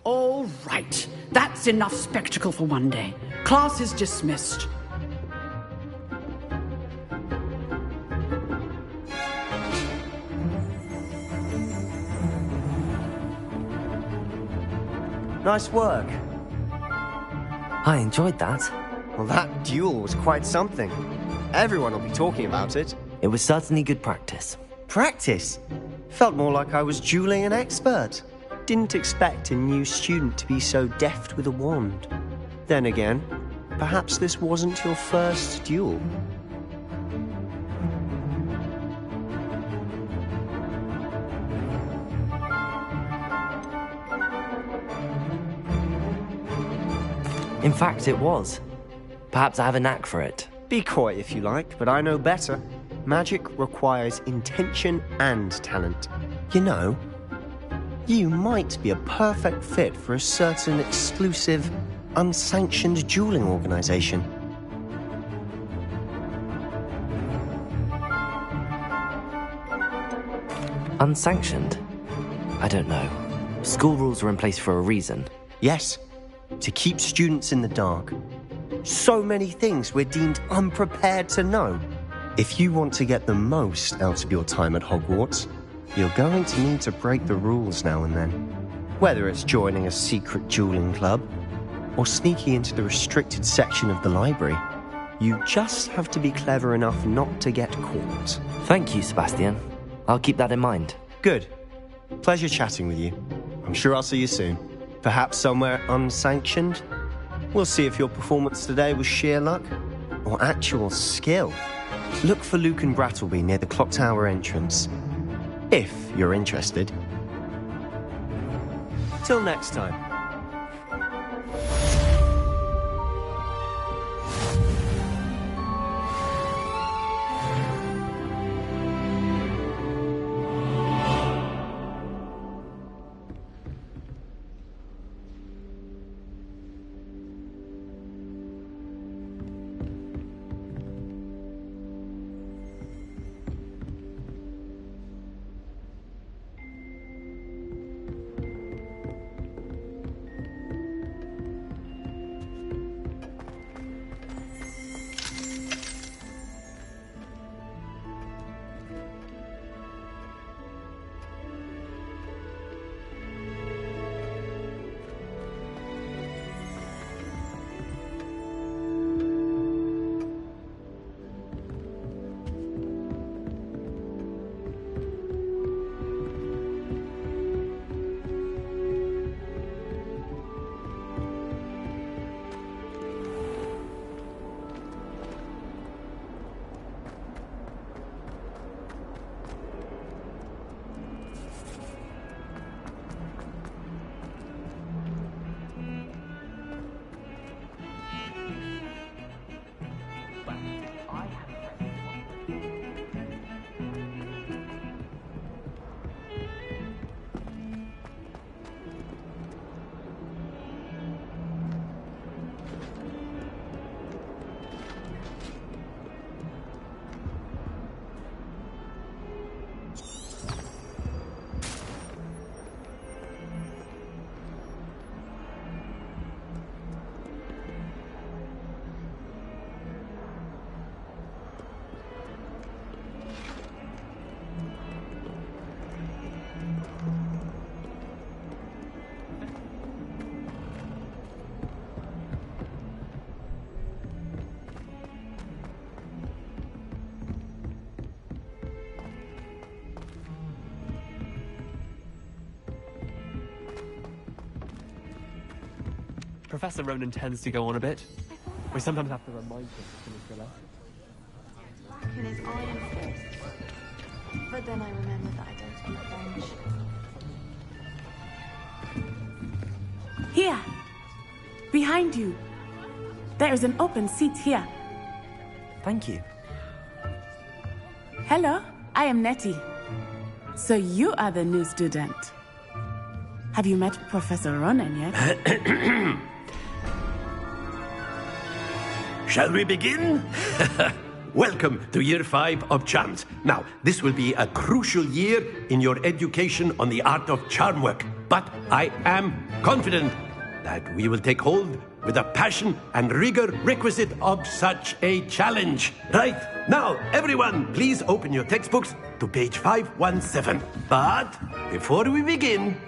All right. That's enough spectacle for one day. Class is dismissed. Nice work. I enjoyed that. Well, that duel was quite something. Everyone will be talking about it. It was certainly good practice. Practice? Felt more like I was dueling an expert. Didn't expect a new student to be so deft with a wand. Then again, perhaps this wasn't your first duel. In fact, it was. Perhaps I have a knack for it. Be coy if you like, but I know better. Magic requires intention and talent. You know, you might be a perfect fit for a certain exclusive, unsanctioned dueling organization. Unsanctioned? I don't know. School rules are in place for a reason. Yes, to keep students in the dark. So many things we're deemed unprepared to know. If you want to get the most out of your time at Hogwarts, you're going to need to break the rules now and then. Whether it's joining a secret dueling club or sneaking into the restricted section of the library, you just have to be clever enough not to get caught. Thank you, Sebastian. I'll keep that in mind. Good. Pleasure chatting with you. I'm sure I'll see you soon. Perhaps somewhere unsanctioned? We'll see if your performance today was sheer luck or actual skill. Look for Luke and Brattleby near the clock tower entrance, if you're interested. Till next time. Professor Ronan tends to go on a bit. We sometimes have to remind him to finish the lesson. In his iron fist. But then I remember that I don't speak French. Here! Behind you! There is an open seat here. Thank you. Hello, I am Nettie. So you are the new student. Have you met Professor Ronan yet? Shall we begin? welcome to Year 5 of Charms. Now, this will be a crucial year in your education on the art of charm work. But I am confident that we will take hold with the passion and rigor requisite of such a challenge. Right, now, everyone, please open your textbooks to page 517. But before we begin,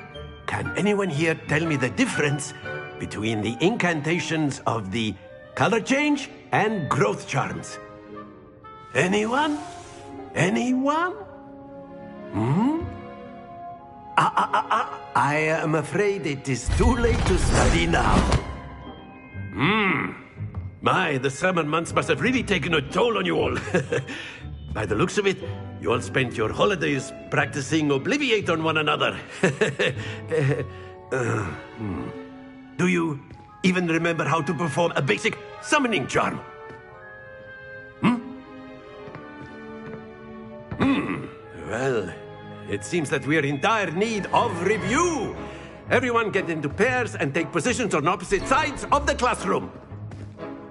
can anyone here tell me the difference between the incantations of the color change and growth charms? Anyone? Anyone? I am afraid it is too late to study now. My, the summer months must have really taken a toll on you all. By the looks of it, you all spent your holidays practicing Obliviate on one another. Do you even remember how to perform a basic summoning charm? Well, it seems that we are in dire need of review. Everyone get into pairs and take positions on opposite sides of the classroom.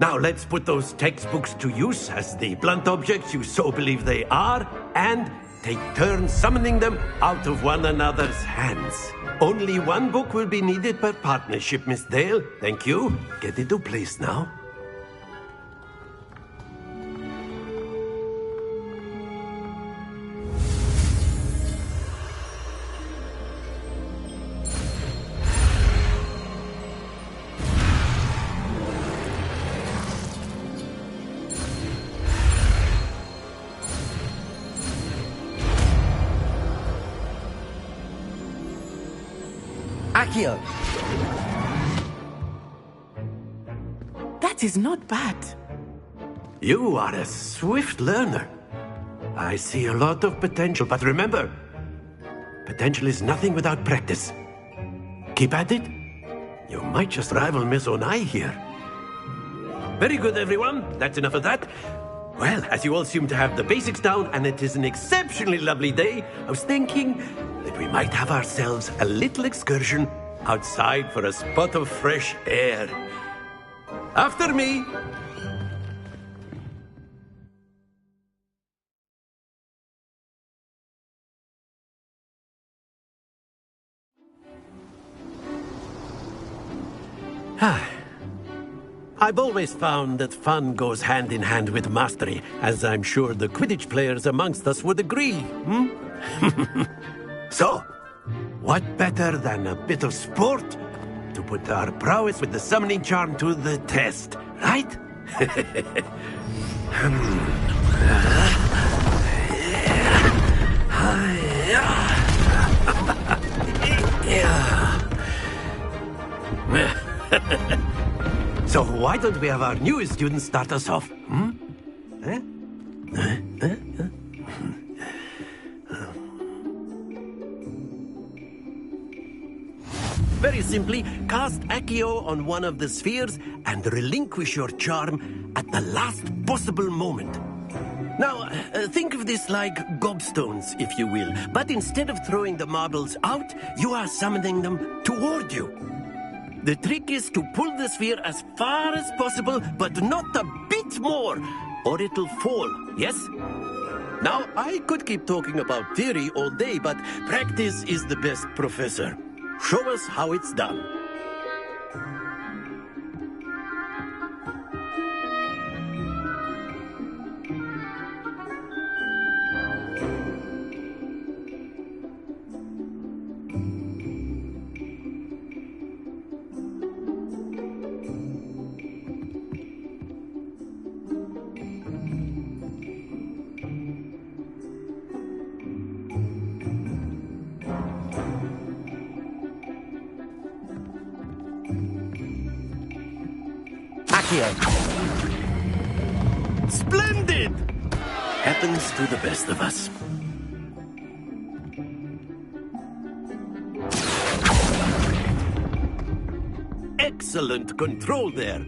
Now let's put those textbooks to use as the blunt objects you so believe they are, and take turns summoning them out of one another's hands. Only one book will be needed per partnership, Miss Dale. Thank you. Get into place now. Accio! That is not bad. You are a swift learner. I see a lot of potential, but remember, potential is nothing without practice. Keep at it. You might just rival Miss Onai here. Very good, everyone. That's enough of that. Well, as you all seem to have the basics down, and it is an exceptionally lovely day, I was thinking that we might have ourselves a little excursion outside for a spot of fresh air. After me. I've always found that fun goes hand in hand with mastery, as I'm sure the Quidditch players amongst us would agree. So, what better than a bit of sport to put our prowess with the summoning charm to the test, right? So why don't we have our newest student start us off? Very simply, cast Accio on one of the spheres and relinquish your charm at the last possible moment. Now, think of this like gobstones, if you will, but instead of throwing the marbles out, you are summoning them toward you. The trick is to pull the sphere as far as possible, but not a bit more, or it'll fall, yes? Now, I could keep talking about theory all day, but practice is the best professor. Show us how it's done. Splendid! Happens to the best of us. Excellent control there.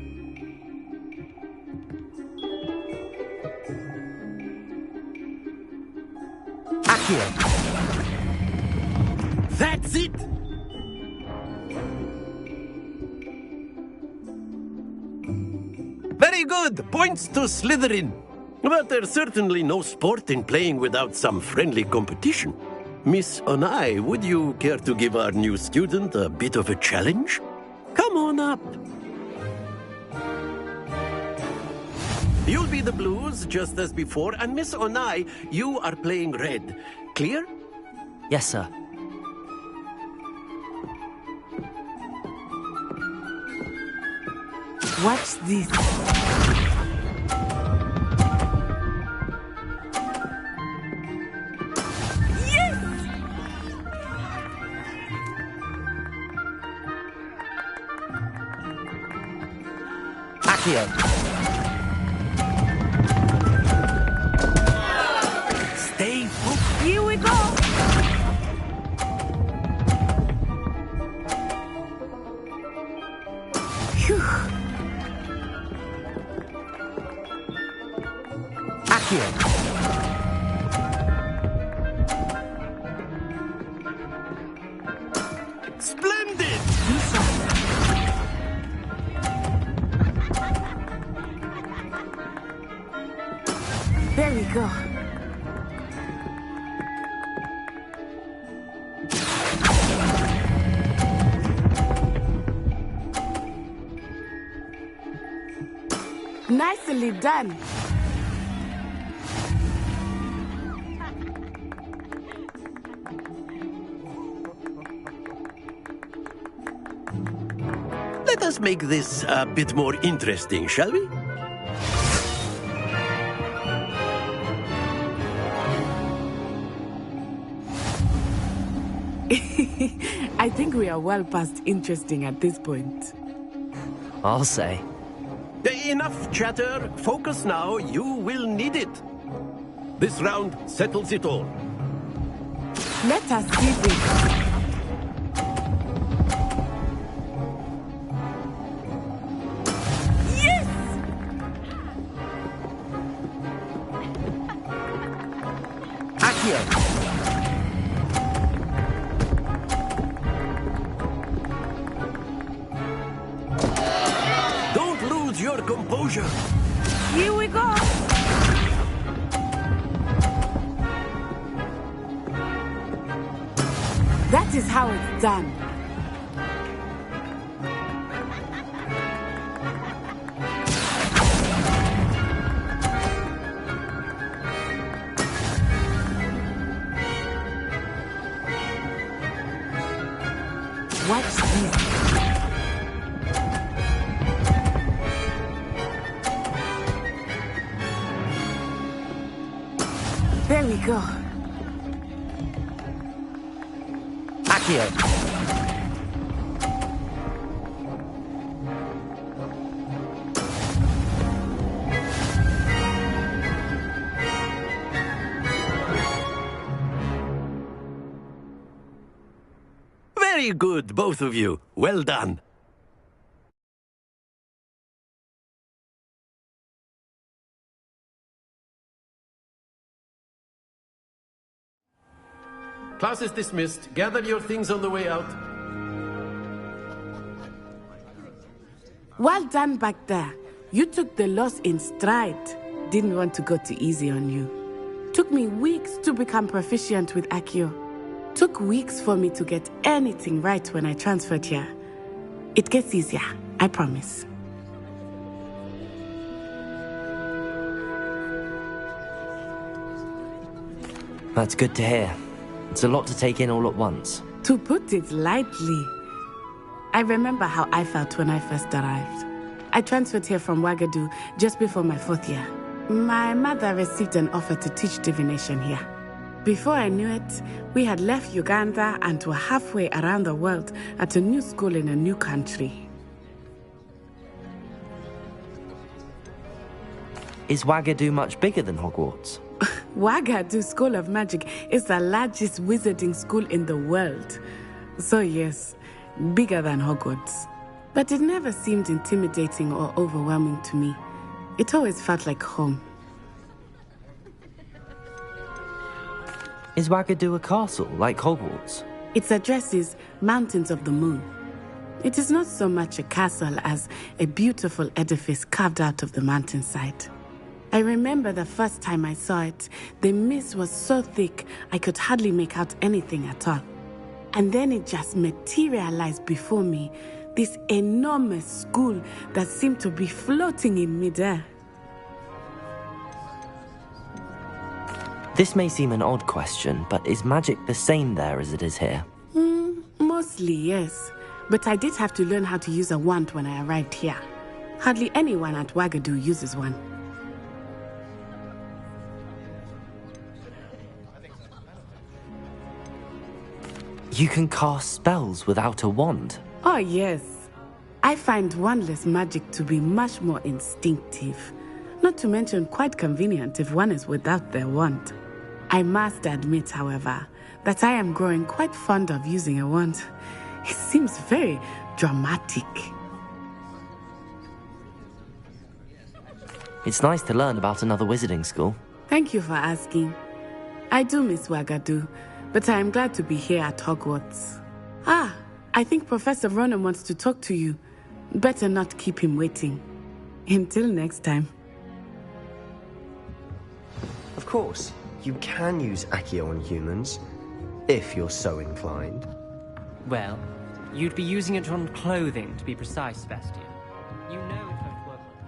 Accio. That's it! Very good! Points to Slytherin. But there's certainly no sport in playing without some friendly competition. Miss Onai, would you care to give our new student a bit of a challenge? Come on up. You'll be the blues, just as before, and Miss Onai, you are playing red. Clear? Yes, sir. Watch this. Accio. Stay focused. Here we go. Phew. Accio. Splendid! There we go. Nicely done. Let us make this a bit more interesting, shall we? I think we are well past interesting at this point. I'll say. Enough chatter. Focus now. You will need it. This round settles it all. Let us see this. Yes! Accio. Don't lose your composure. Here we go. That is how it's done. Watch this. There we go. Accio. Very good, both of you. Well done. Class is dismissed. Gather your things on the way out. Well done back there. You took the loss in stride. Didn't want to go too easy on you. Took me weeks to become proficient with Accio. Took weeks for me to get anything right when I transferred here. It gets easier, I promise. That's good to hear. It's a lot to take in all at once. To put it lightly, I remember how I felt when I first arrived. I transferred here from Wagadu just before my 4th year. My mother received an offer to teach divination here. Before I knew it, we had left Uganda and were halfway around the world at a new school in a new country. Is Wagadu much bigger than Hogwarts? Wagadu School of Magic is the largest wizarding school in the world. So yes, bigger than Hogwarts. But it never seemed intimidating or overwhelming to me. It always felt like home. Is Wagadu a castle, like Hogwarts? Its address is Mountains of the Moon. It is not so much a castle as a beautiful edifice carved out of the mountainside. I remember the first time I saw it, the mist was so thick I could hardly make out anything at all. And then it just materialized before me, this enormous school that seemed to be floating in midair. This may seem an odd question, but is magic the same there as it is here? Mostly, yes. But I did have to learn how to use a wand when I arrived here. Hardly anyone at Wagadu uses one. You can cast spells without a wand? Oh, yes. I find wandless magic to be much more instinctive. Not to mention quite convenient if one is without their wand. I must admit, however, that I am growing quite fond of using a wand. It seems very dramatic. It's nice to learn about another wizarding school. Thank you for asking. I do miss Wagadu, but I am glad to be here at Hogwarts. Ah, I think Professor Ronan wants to talk to you. Better not keep him waiting. Until next time. Of course, you can use Accio on humans, if you're so inclined. Well, you'd be using it on clothing, to be precise, Sebastian. You know it won't work on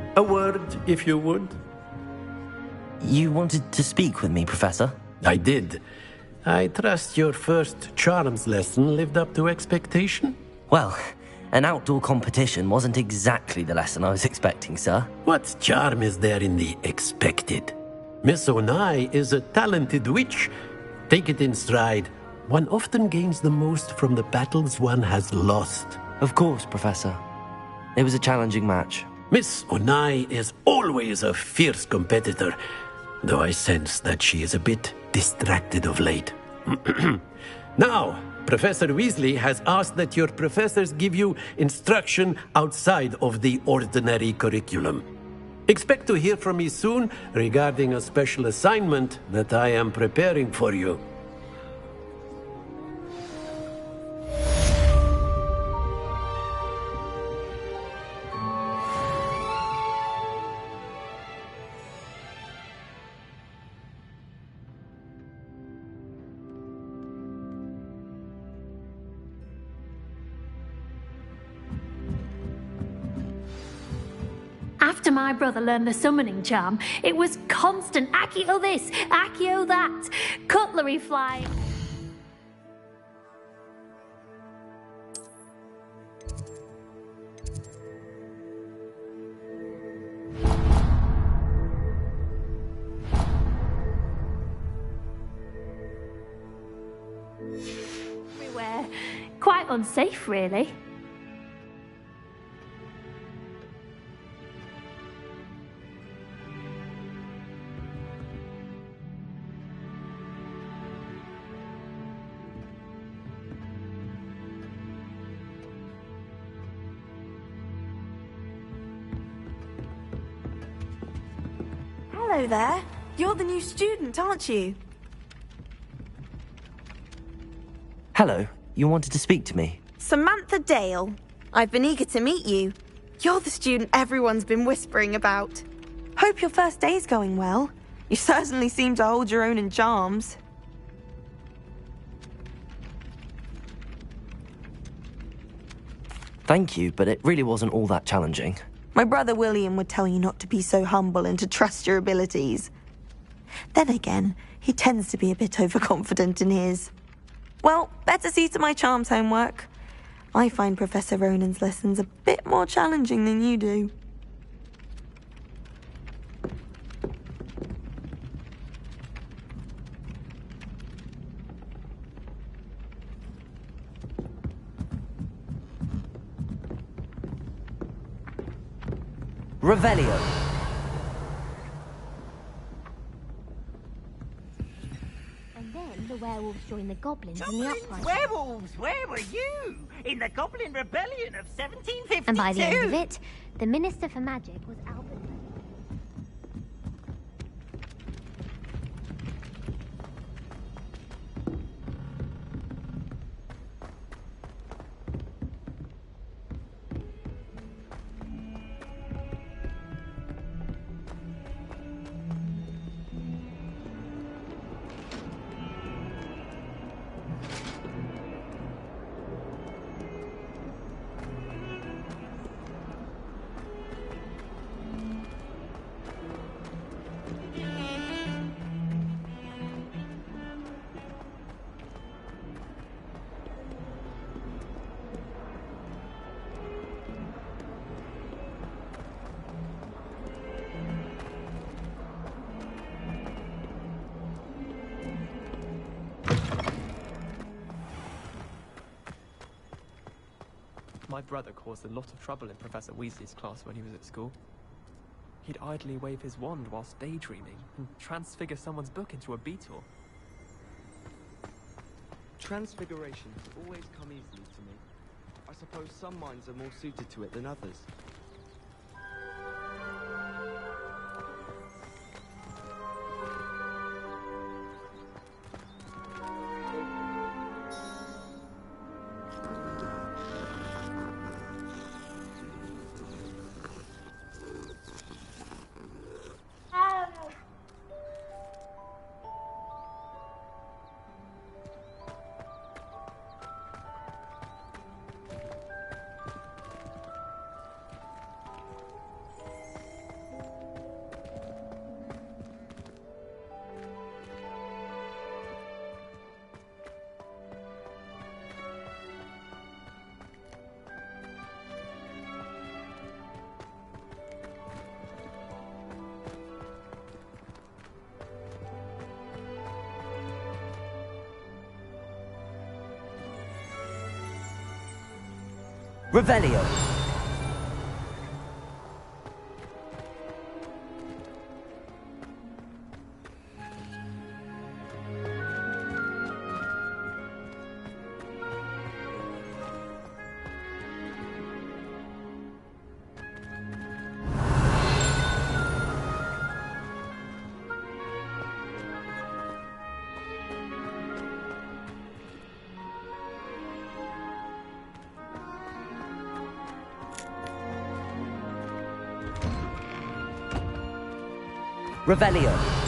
you. A word, if you would. You wanted to speak with me, Professor? I did. I trust your first charms lesson lived up to expectation? Well, an outdoor competition wasn't exactly the lesson I was expecting, sir. What charm is there in the expected? Miss Onai is a talented witch. Take it in stride. One often gains the most from the battles one has lost. Of course, Professor. It was a challenging match. Miss Onai is always a fierce competitor, though I sense that she is a bit distracted of late. Now, Professor Weasley has asked that your professors give you instruction outside of the ordinary curriculum. Expect to hear from me soon regarding a special assignment that I am preparing for you. After my brother learned the summoning charm, it was constant Accio this, Accio that, cutlery flying. Everywhere. Quite unsafe, really. Hello there. You're the new student, aren't you? Hello, you wanted to speak to me? Samantha Dale. I've been eager to meet you. You're the student everyone's been whispering about. Hope your first day's going well. You certainly seem to hold your own in charms. Thank you, but it really wasn't all that challenging. My brother William would tell you not to be so humble and to trust your abilities. Then again, he tends to be a bit overconfident in his. Well, better see to my charms homework. I find Professor Ronan's lessons a bit more challenging than you do. Revelio. And then the werewolves joined the goblins in the uprising. Werewolves, where were you? In the Goblin Rebellion of 1752. And by the end of it, the Minister for Magic was Albert. My brother caused a lot of trouble in Professor Weasley's class when he was at school. He'd idly wave his wand whilst daydreaming and transfigure someone's book into a beetle. Transfigurations always come easily to me. I suppose some minds are more suited to it than others. Revelio. Revelio.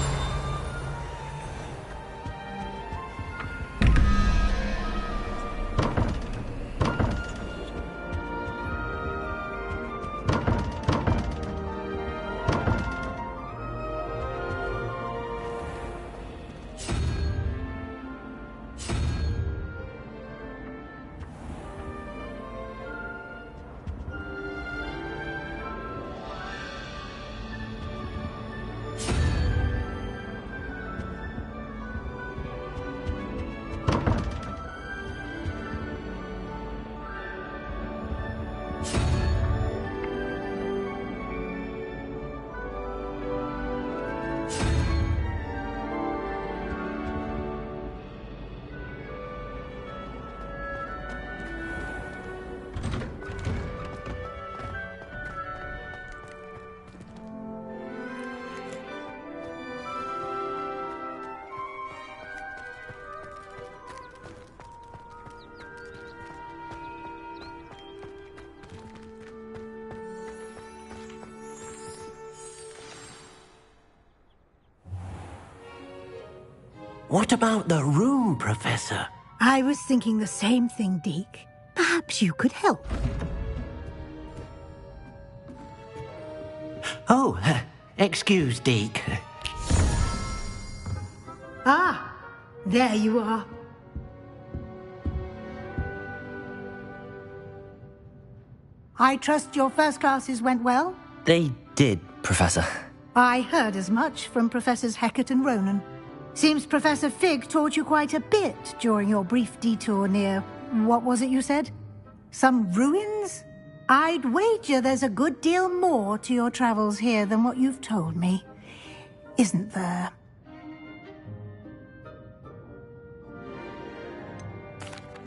What about the room, Professor? I was thinking the same thing, Deke. Perhaps you could help. Oh, excuse, Deke. Ah, there you are. I trust your first classes went well? They did, Professor. I heard as much from Professors Hecat and Ronan. Seems Professor Fig taught you quite a bit during your brief detour near... what was it you said? Some ruins? I'd wager there's a good deal more to your travels here than what you've told me. Isn't there?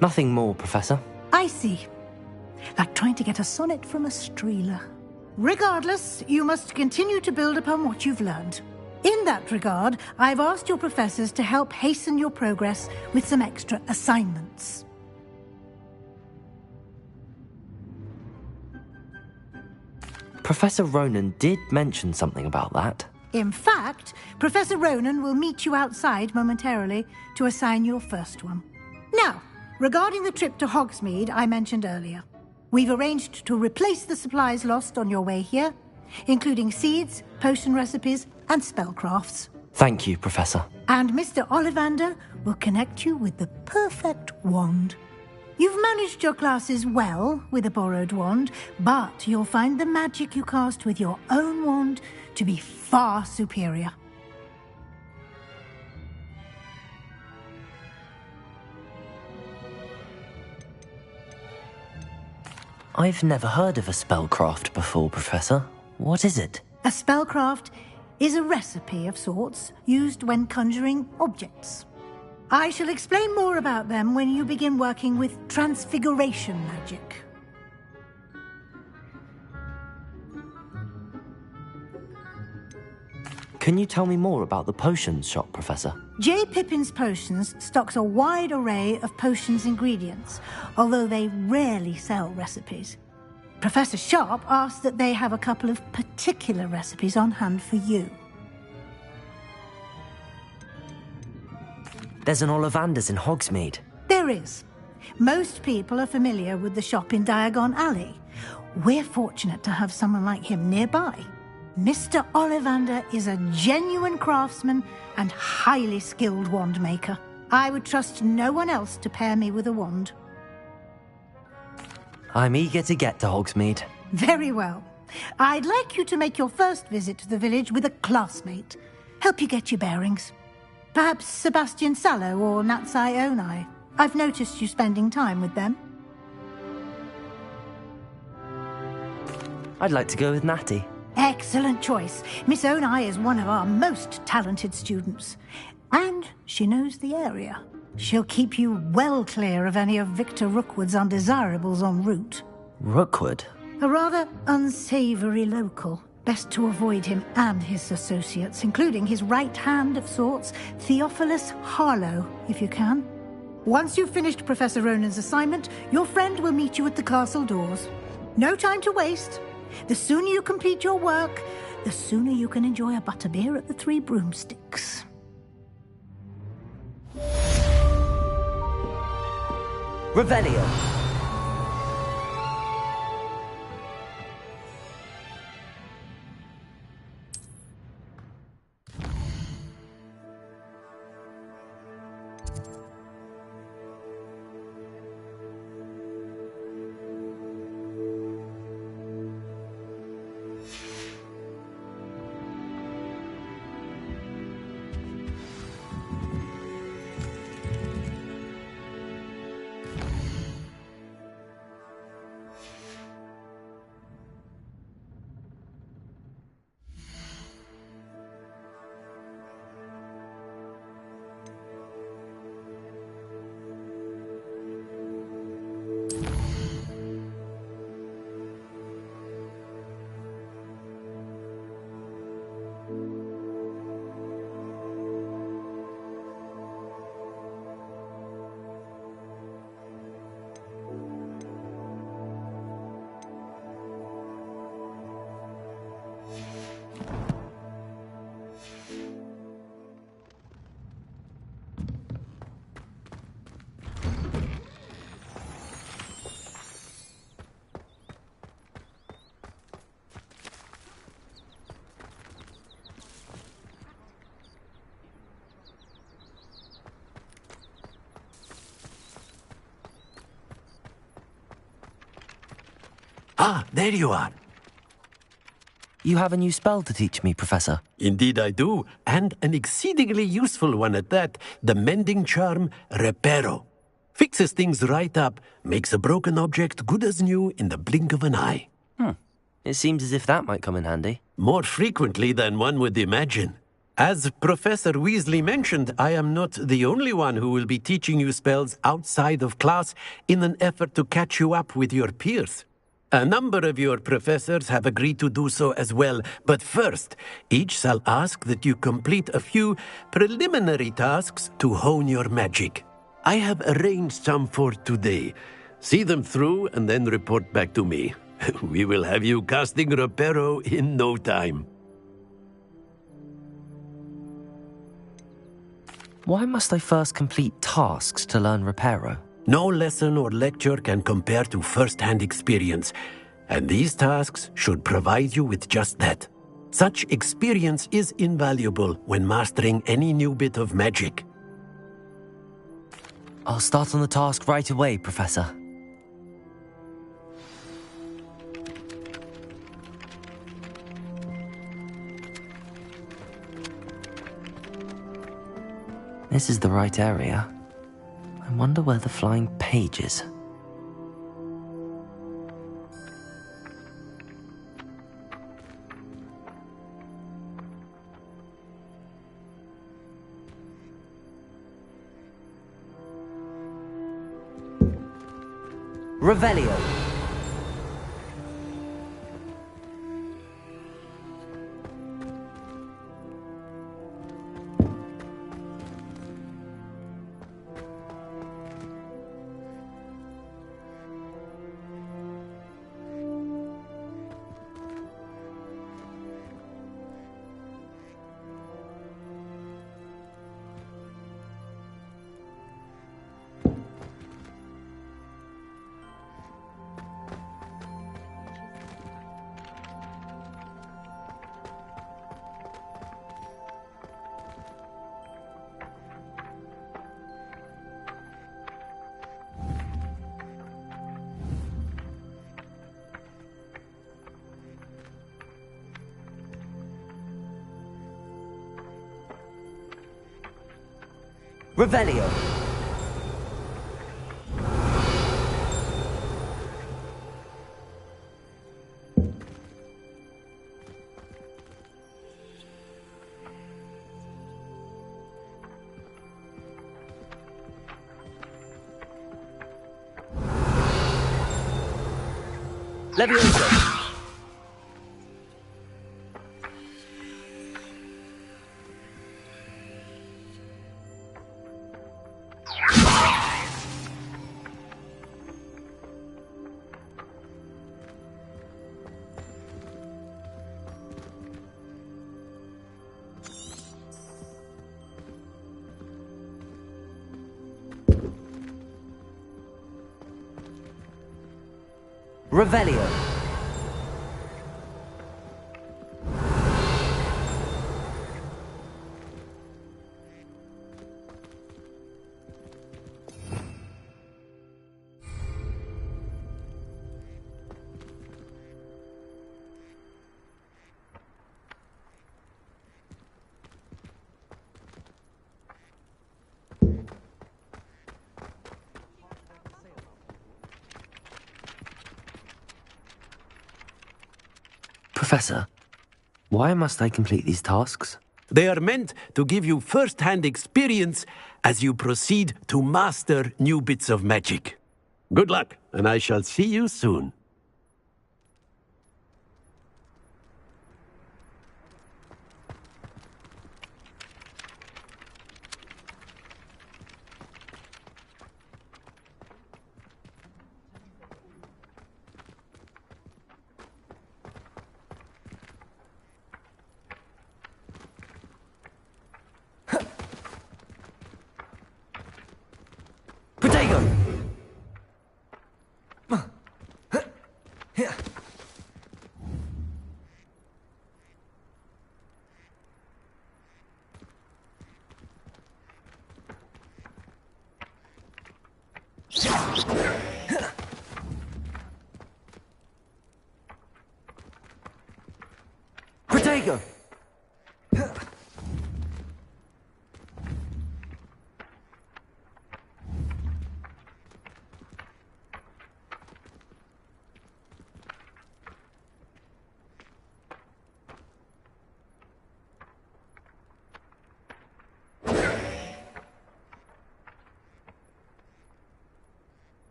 Nothing more, Professor. I see. Like trying to get a sonnet from a streeler. Regardless, you must continue to build upon what you've learned. In that regard, I've asked your professors to help hasten your progress with some extra assignments. Professor Ronan did mention something about that. In fact, Professor Ronan will meet you outside momentarily to assign your first one. Now, regarding the trip to Hogsmeade I mentioned earlier, we've arranged to replace the supplies lost on your way here, including seeds, potion recipes, and spellcrafts. Thank you, Professor. And Mr. Ollivander will connect you with the perfect wand. You've managed your classes well with a borrowed wand, but you'll find the magic you cast with your own wand to be far superior. I've never heard of a spellcraft before, Professor. What is it? A spellcraft is a recipe of sorts used when conjuring objects. I shall explain more about them when you begin working with transfiguration magic. Can you tell me more about the potions shop, Professor? J. Pippin's Potions stocks a wide array of potions ingredients, although they rarely sell recipes. Professor Sharp asked that they have a couple of particular recipes on hand for you. There's an Ollivander's in Hogsmeade. There is. Most people are familiar with the shop in Diagon Alley. We're fortunate to have someone like him nearby. Mr. Ollivander is a genuine craftsman and highly skilled wand maker. I would trust no one else to pair me with a wand. I'm eager to get to Hogsmeade. Very well. I'd like you to make your first visit to the village with a classmate. Help you get your bearings. Perhaps Sebastian Sallow or Natsai Onai. I've noticed you spending time with them. I'd like to go with Natty. Excellent choice. Miss Onai is one of our most talented students. And she knows the area. She'll keep you well clear of any of Victor Rookwood's undesirables en route. Rookwood? A rather unsavoury local. Best to avoid him and his associates, including his right hand of sorts, Theophilus Harlow, if you can. Once you've finished Professor Ronan's assignment, your friend will meet you at the castle doors. No time to waste. The sooner you complete your work, the sooner you can enjoy a butterbeer at the Three Broomsticks. Revelio. Ah, there you are. You have a new spell to teach me, Professor. Indeed I do, and an exceedingly useful one at that. The mending charm, Reparo. Fixes things right up, makes a broken object good as new in the blink of an eye. It seems as if that might come in handy. More frequently than one would imagine. As Professor Weasley mentioned, I am not the only one who will be teaching you spells outside of class in an effort to catch you up with your peers. A number of your professors have agreed to do so as well, but first, each shall ask that you complete a few preliminary tasks to hone your magic. I have arranged some for today. See them through and then report back to me. We will have you casting Reparo in no time. Why must I first complete tasks to learn Reparo? No lesson or lecture can compare to first-hand experience, and these tasks should provide you with just that. Such experience is invaluable when mastering any new bit of magic. I'll start on the task right away, Professor. This is the right area. I wonder where the flying page is. Revelio. Revelio. Levioso. Revelio. Professor, why must I complete these tasks? They are meant to give you first-hand experience as you proceed to master new bits of magic. Good luck, and I shall see you soon. Protego! Protego!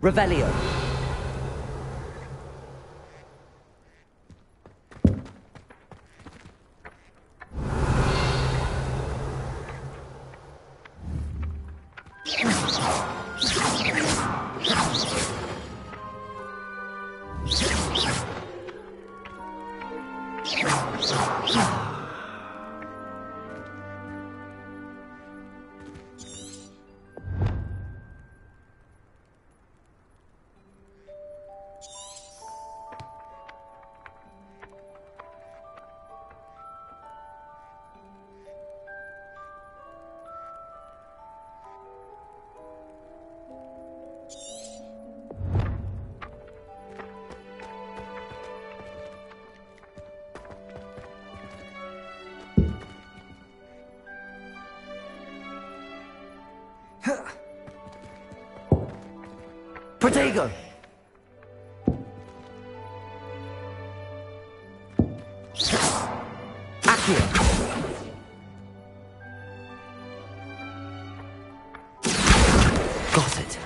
Revelio. Protego! Accio! Got it.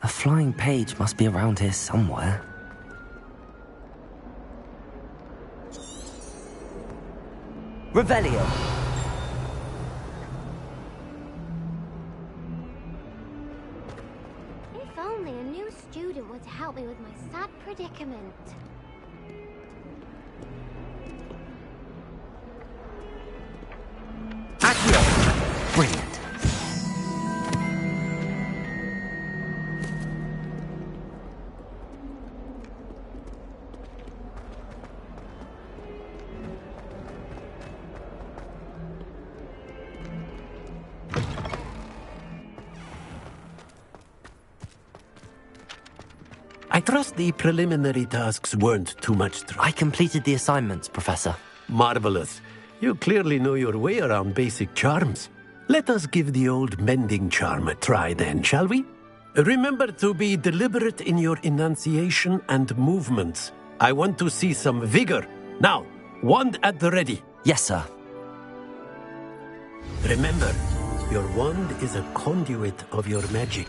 A flying page must be around here somewhere. Revelio. If only a new student were to help me with my sad predicament. Accio! Brilliant. I trust the preliminary tasks weren't too much trouble. I completed the assignments, Professor. Marvelous. You clearly know your way around basic charms. Let us give the old mending charm a try then, shall we? Remember to be deliberate in your enunciation and movements. I want to see some vigor. Now, wand at the ready. Yes, sir. Remember, your wand is a conduit of your magic.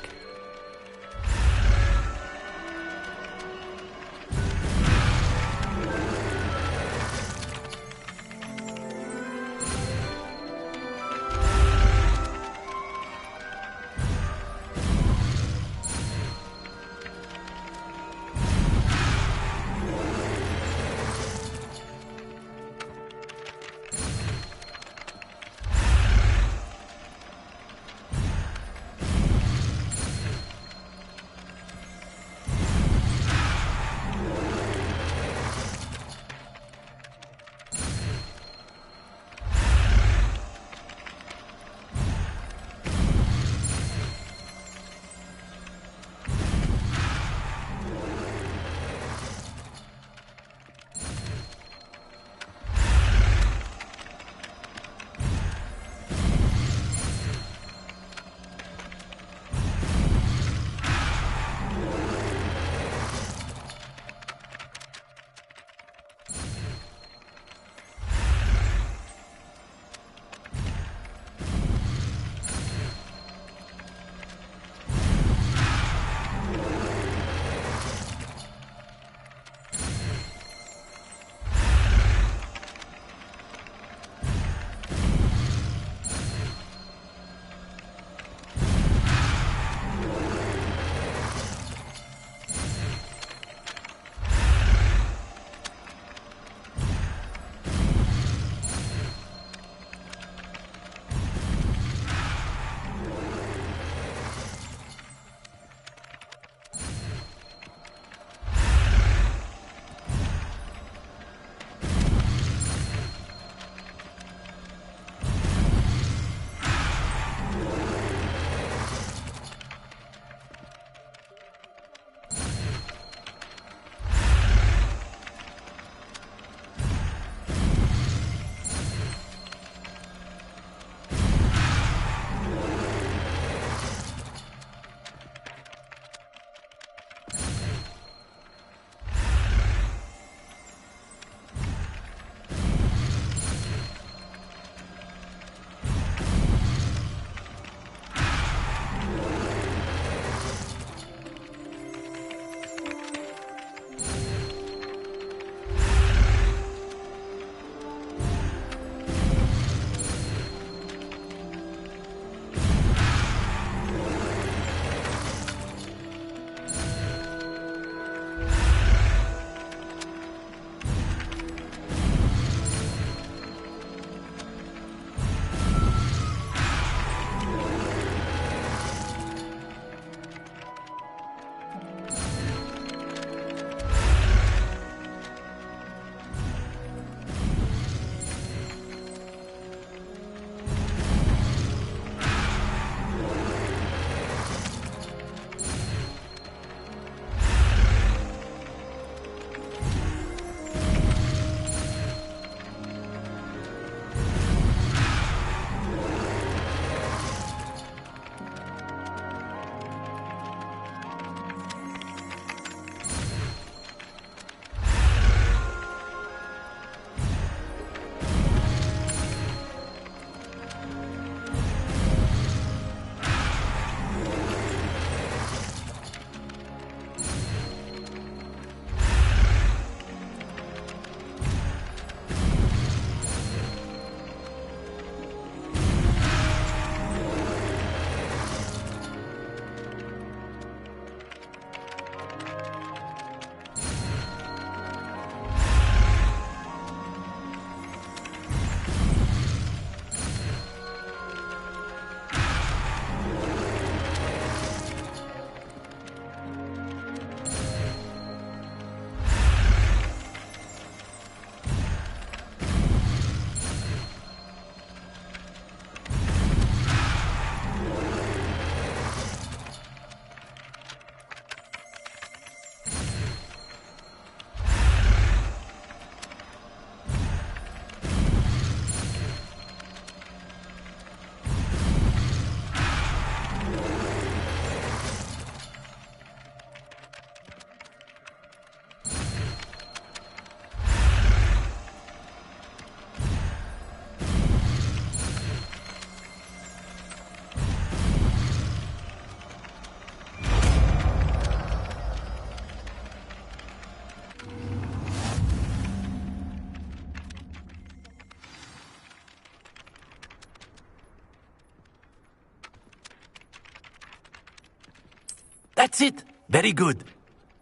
That's it. Very good.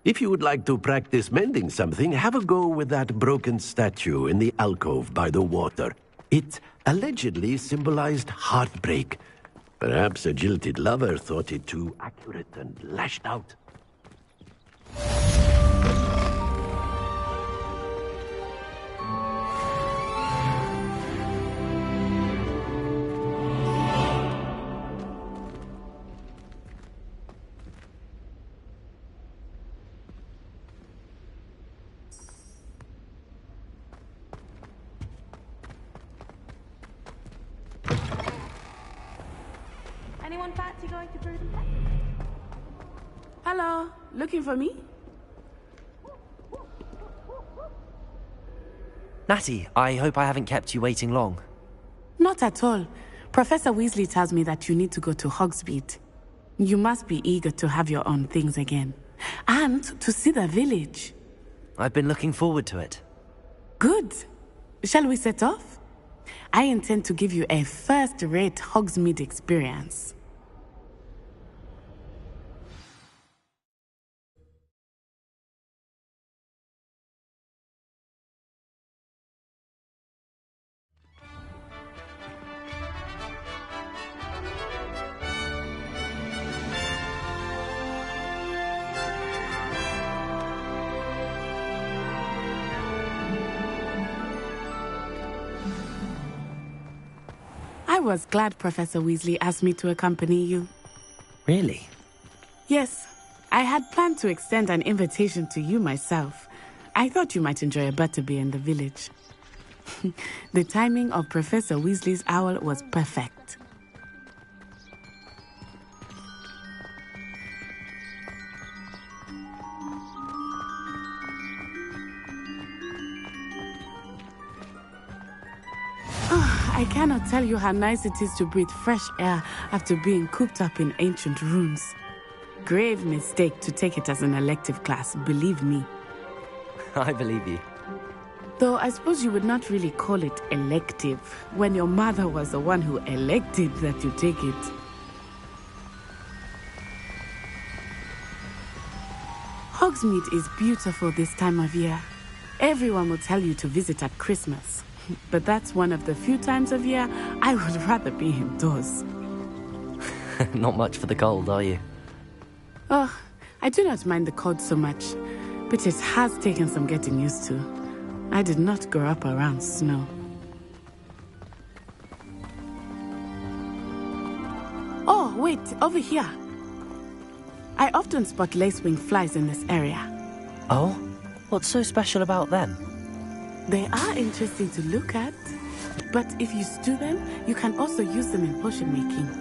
If you would like to practice mending something, have a go with that broken statue in the alcove by the water. It allegedly symbolized heartbreak. Perhaps a jilted lover thought it too accurate and lashed out. Anyone fancy going to brew them? Hello, looking for me? Natty, I hope I haven't kept you waiting long. Not at all. Professor Weasley tells me that you need to go to Hogsmeade. You must be eager to have your own things again. And to see the village. I've been looking forward to it. Good. Shall we set off? I intend to give you a first-rate Hogsmeade experience. I was glad Professor Weasley asked me to accompany you. Really? Yes. I had planned to extend an invitation to you myself. I thought you might enjoy a butterbeer in the village. The timing of Professor Weasley's owl was perfect. I cannot tell you how nice it is to breathe fresh air after being cooped up in ancient ruins. Grave mistake to take it as an elective class, believe me. I believe you. Though I suppose you would not really call it elective when your mother was the one who elected that you take it. Hogsmeade is beautiful this time of year. Everyone will tell you to visit at Christmas. But that's one of the few times of year I would rather be indoors. Not much for the cold, are you? Oh, I do not mind the cold so much, but it has taken some getting used to. I did not grow up around snow. Oh, wait, over here. I often spot lacewing flies in this area. Oh? What's so special about them? They are interesting to look at, but if you stew them, you can also use them in potion making.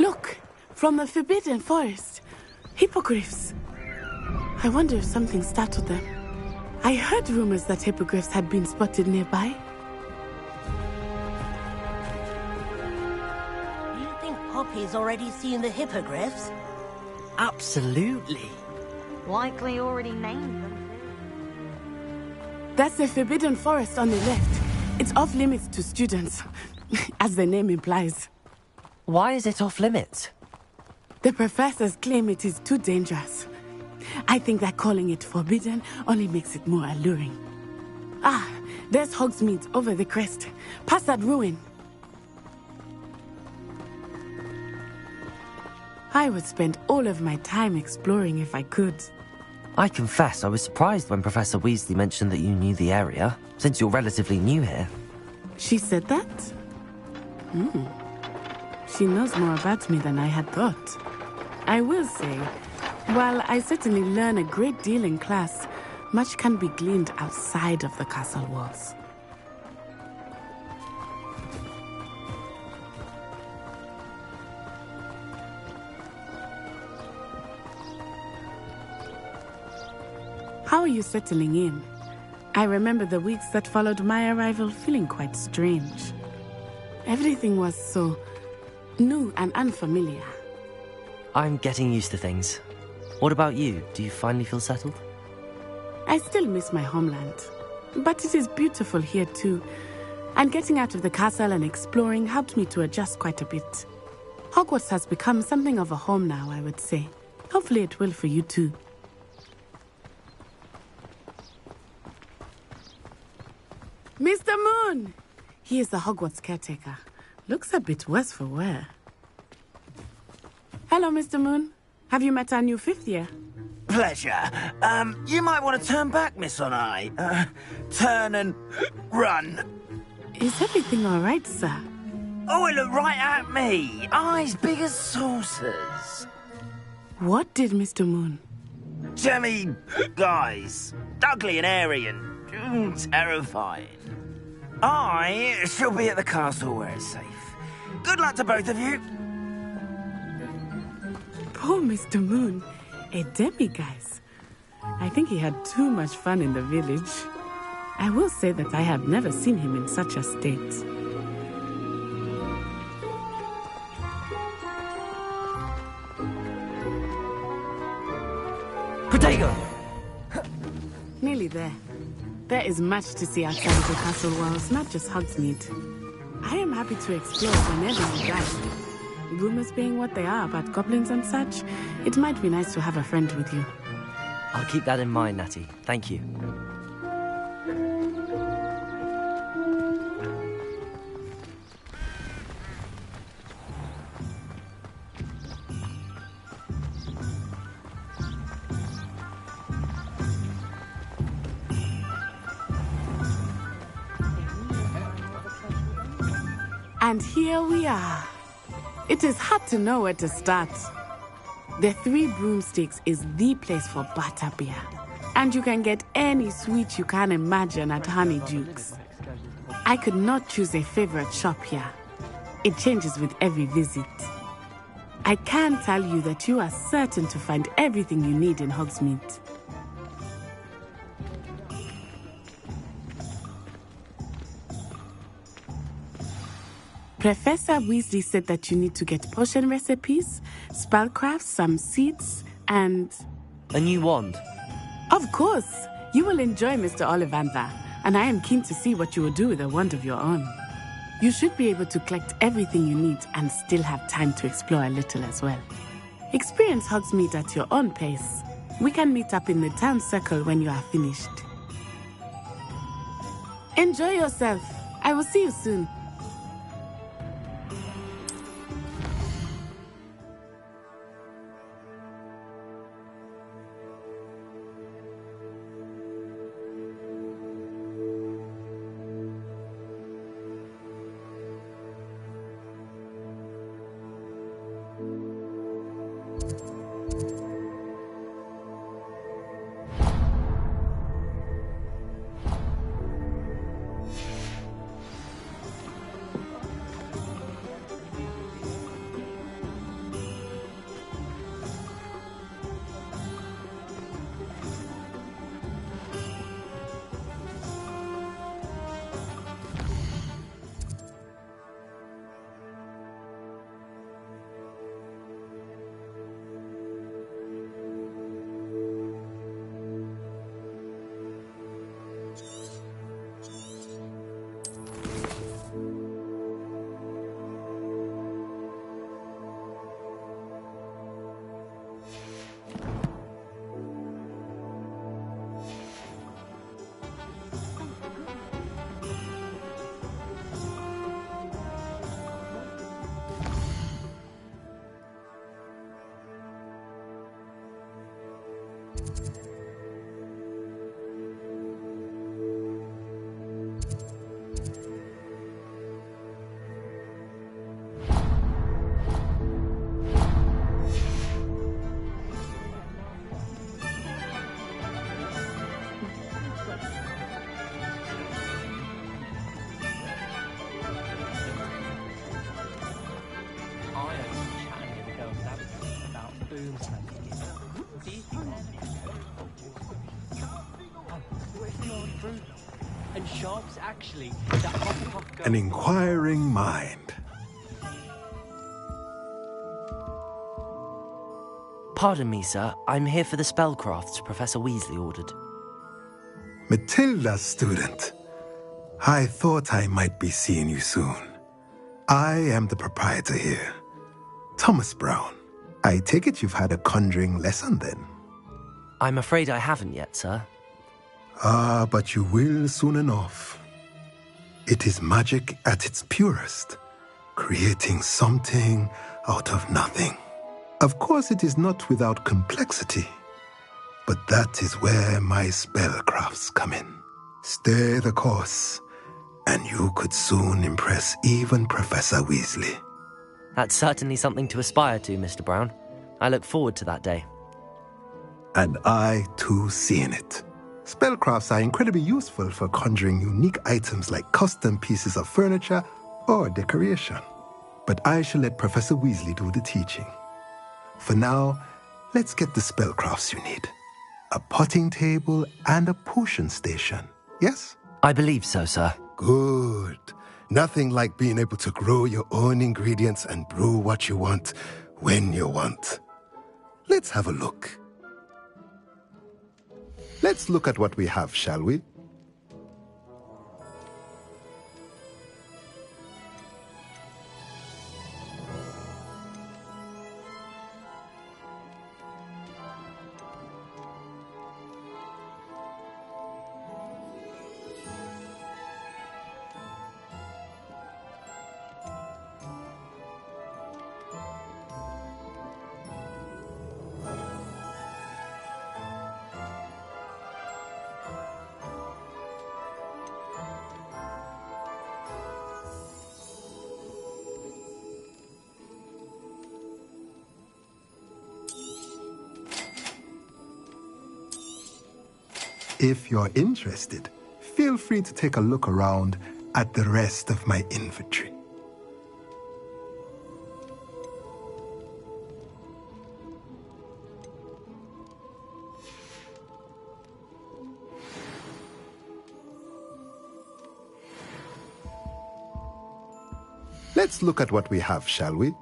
Look, from the Forbidden Forest. Hippogriffs. I wonder if something startled them. I heard rumors that hippogriffs had been spotted nearby. Do you think Poppy's already seen the hippogriffs? Absolutely. Likely already named them. That's the Forbidden Forest on the left. It's off limits to students, as the name implies. Why is it off limits? The professors claim it is too dangerous. I think that calling it forbidden only makes it more alluring. Ah, there's Hogsmeade over the crest. Past that ruin. I would spend all of my time exploring if I could. I confess I was surprised when Professor Weasley mentioned that you knew the area, since you're relatively new here. She said that? She knows more about me than I had thought. I will say, while I certainly learn a great deal in class, much can be gleaned outside of the castle walls. How are you settling in? I remember the weeks that followed my arrival feeling quite strange. Everything was so new and unfamiliar. I'm getting used to things. What about you? Do you finally feel settled? I still miss my homeland, but it is beautiful here too. And getting out of the castle and exploring helped me to adjust quite a bit. Hogwarts has become something of a home now, I would say. Hopefully it will for you too. Mr. Moon! He is the Hogwarts caretaker. Looks a bit worse for wear. Hello, Mr. Moon. Have you met our new 5th year? Pleasure. You might want to turn back, Miss Onai. Turn and run. Is everything all right, sir? Oh, it looked right at me. Eyes big as saucers. What did Mr. Moon? Jemmy guys. Ugly and airy and terrifying. I shall be at the castle where it's safe. Good luck to both of you. Poor Mr. Moon. A demiguise. I think he had too much fun in the village. I will say that I have never seen him in such a state. Potato! Nearly there. There is much to see outside of the castle walls, not just Hogsmeade. I am happy to explore whenever you guide. Rumors being what they are about goblins and such, it might be nice to have a friend with you. I'll keep that in mind, Natty. Thank you. And here we are. It is hard to know where to start. The Three Broomsticks is the place for butterbeer. And you can get any sweet you can imagine at Honeydukes. I could not choose a favorite shop here. It changes with every visit. I can tell you that you are certain to find everything you need in Hogsmeade. Professor Weasley said that you need to get potion recipes, spellcrafts, some seeds, and... a new wand? Of course! You will enjoy Mr. Ollivander, and I am keen to see what you will do with a wand of your own. You should be able to collect everything you need and still have time to explore a little as well. Experience Hogsmeade at your own pace. We can meet up in the town circle when you are finished. Enjoy yourself. I will see you soon. job's actually that Hufflepuff An inquiring mind. Pardon me, sir. I'm here for the spellcrafts Professor Weasley ordered. Matilda, student. I thought I might be seeing you soon. I am the proprietor here, Thomas Brown. I take it you've had a conjuring lesson then? I'm afraid I haven't yet, sir. Ah, but you will soon enough. It is magic at its purest, creating something out of nothing. Of course, it is not without complexity, but that is where my spellcrafts come in. Stay the course, and you could soon impress even Professor Weasley. That's certainly something to aspire to, Mr. Brown. I look forward to that day. And I, too, see in it. Spellcrafts are incredibly useful for conjuring unique items like custom pieces of furniture or decoration. But I shall let Professor Weasley do the teaching. For now, let's get the spellcrafts you need. A potting table and a potion station, yes? I believe so, sir. Good. Nothing like being able to grow your own ingredients and brew what you want when you want. Let's have a look. Let's look at what we have, shall we? If you're interested, feel free to take a look around at the rest of my inventory. Let's look at what we have, shall we?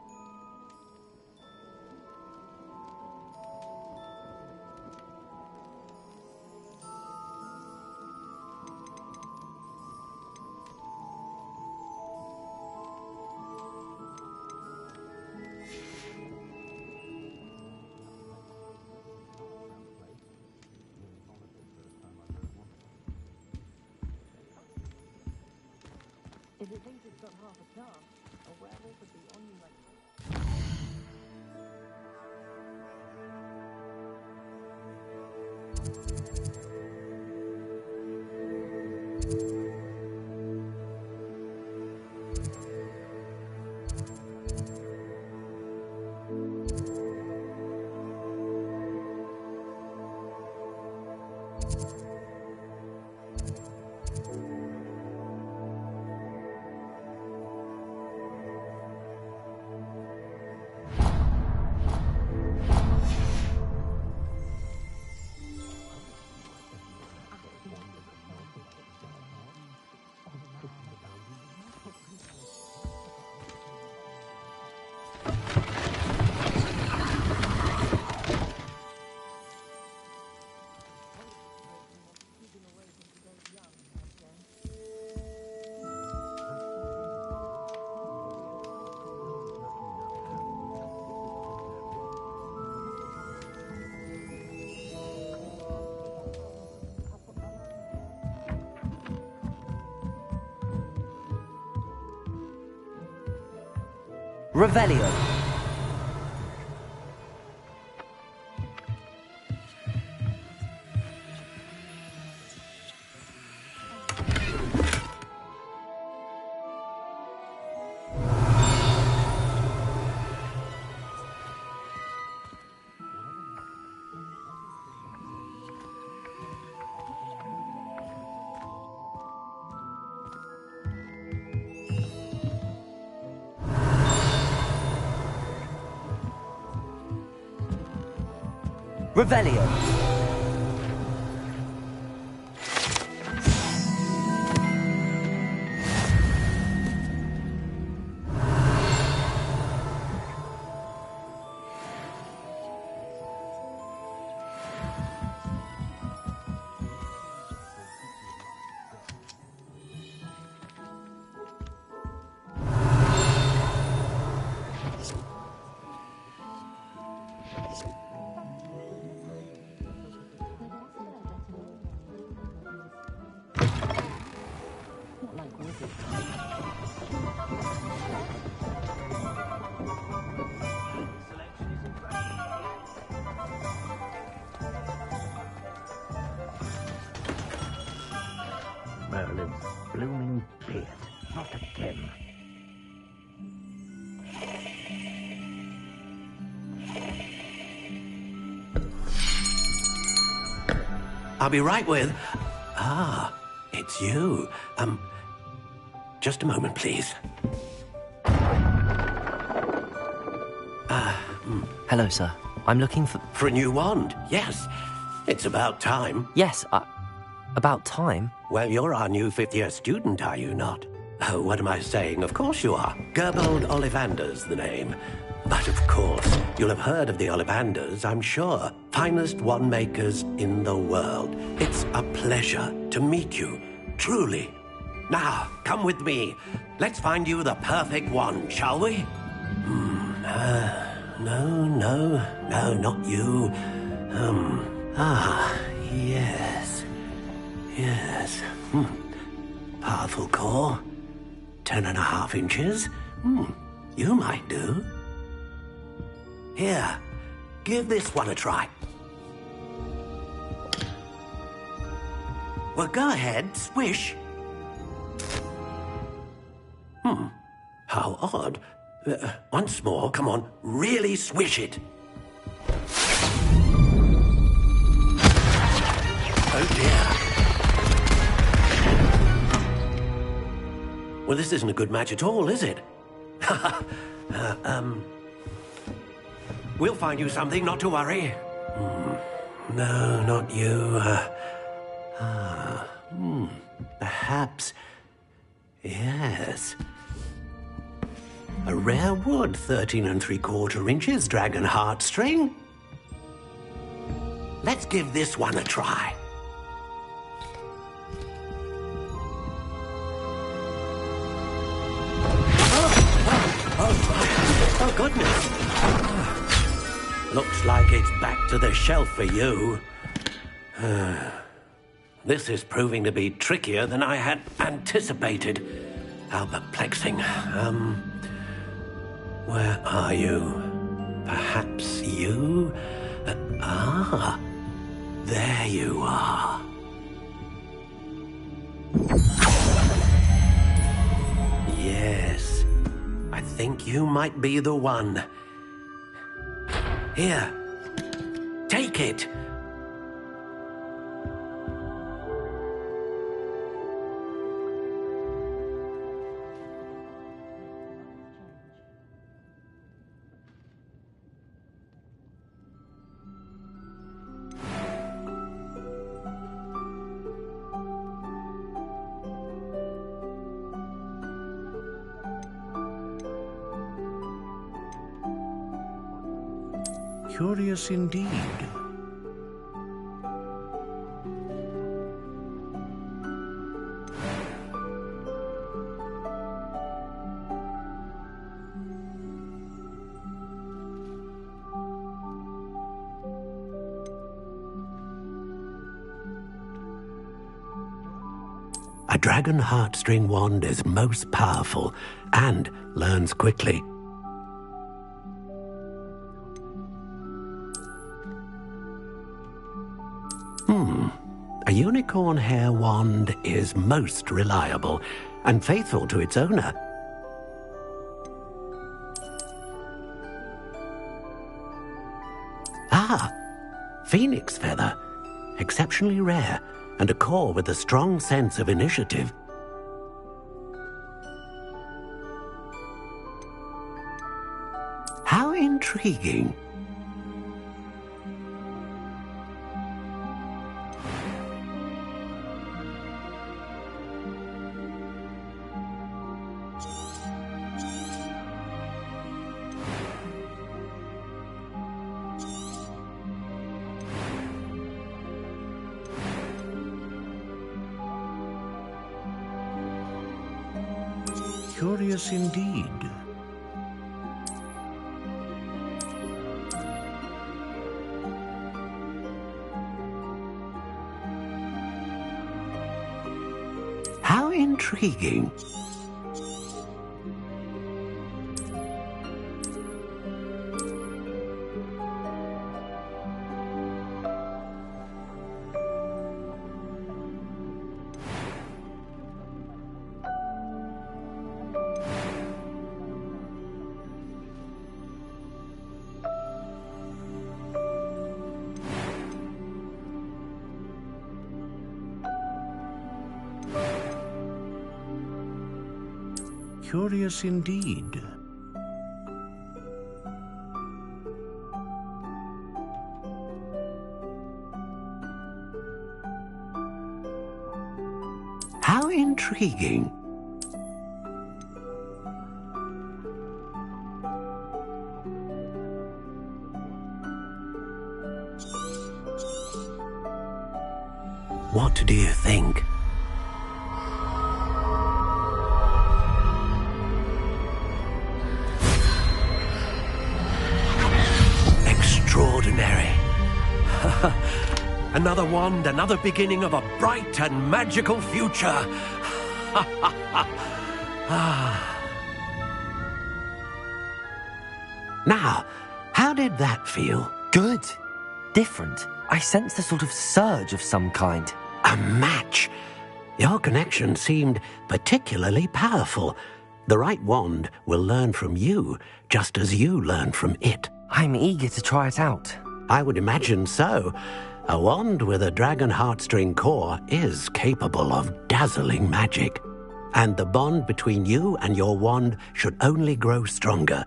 If it thinks it's got half a chance, a werewolf would be on you like... Revelio. Revelio. Goblin's blooming beard. Not again. I'll be right with... it's you. Just a moment, please. Hello, sir. I'm looking for... For a new wand, yes. It's about time. Yes, about time? Well, you're our new fifth-year student, are you not? Oh, what am I saying? Of course you are. Gerbold Ollivander's the name. But of course, you'll have heard of the Ollivanders, I'm sure. Finest wand makers in the world. It's a pleasure to meet you, truly. Now, come with me. Let's find you the perfect wand, shall we? No, not you. Yes. Powerful core. 10.5 inches. You might do. Here, give this one a try. Well, go ahead, swish. How odd. Once more, come on, really swish it. Oh dear. Well, this isn't a good match at all, is it? We'll find you something, not to worry. No, not you. Perhaps... Yes. A rare wood, 13 3/4 inches, dragon heartstring. Let's give this one a try. Oh, goodness. Looks like it's back to the shelf for you. This is proving to be trickier than I had anticipated. How perplexing. Where are you? Perhaps you? There you are. Yes, I think you might be the one. Here, take it. Curious indeed. A dragon heartstring wand is most powerful and learns quickly. A unicorn hair wand is most reliable and faithful to its owner. Phoenix feather. Exceptionally rare, and a core with a strong sense of initiative. How intriguing. Curious indeed. How intriguing. Curious indeed. How intriguing. What do you think? Extraordinary. Another wand, another beginning of a bright and magical future. Now, how did that feel? Good. Different. I sensed a sort of surge of some kind. A match. Your connection seemed particularly powerful. The right wand will learn from you, just as you learn from it. I'm eager to try it out. I would imagine so. A wand with a dragon heartstring core is capable of dazzling magic. And the bond between you and your wand should only grow stronger.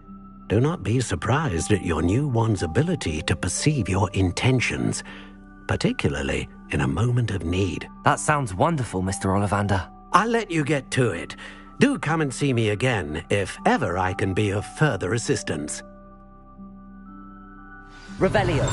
Do not be surprised at your new wand's ability to perceive your intentions, particularly in a moment of need. That sounds wonderful, Mr. Ollivander. I'll let you get to it. Do come and see me again if ever I can be of further assistance. Revelio.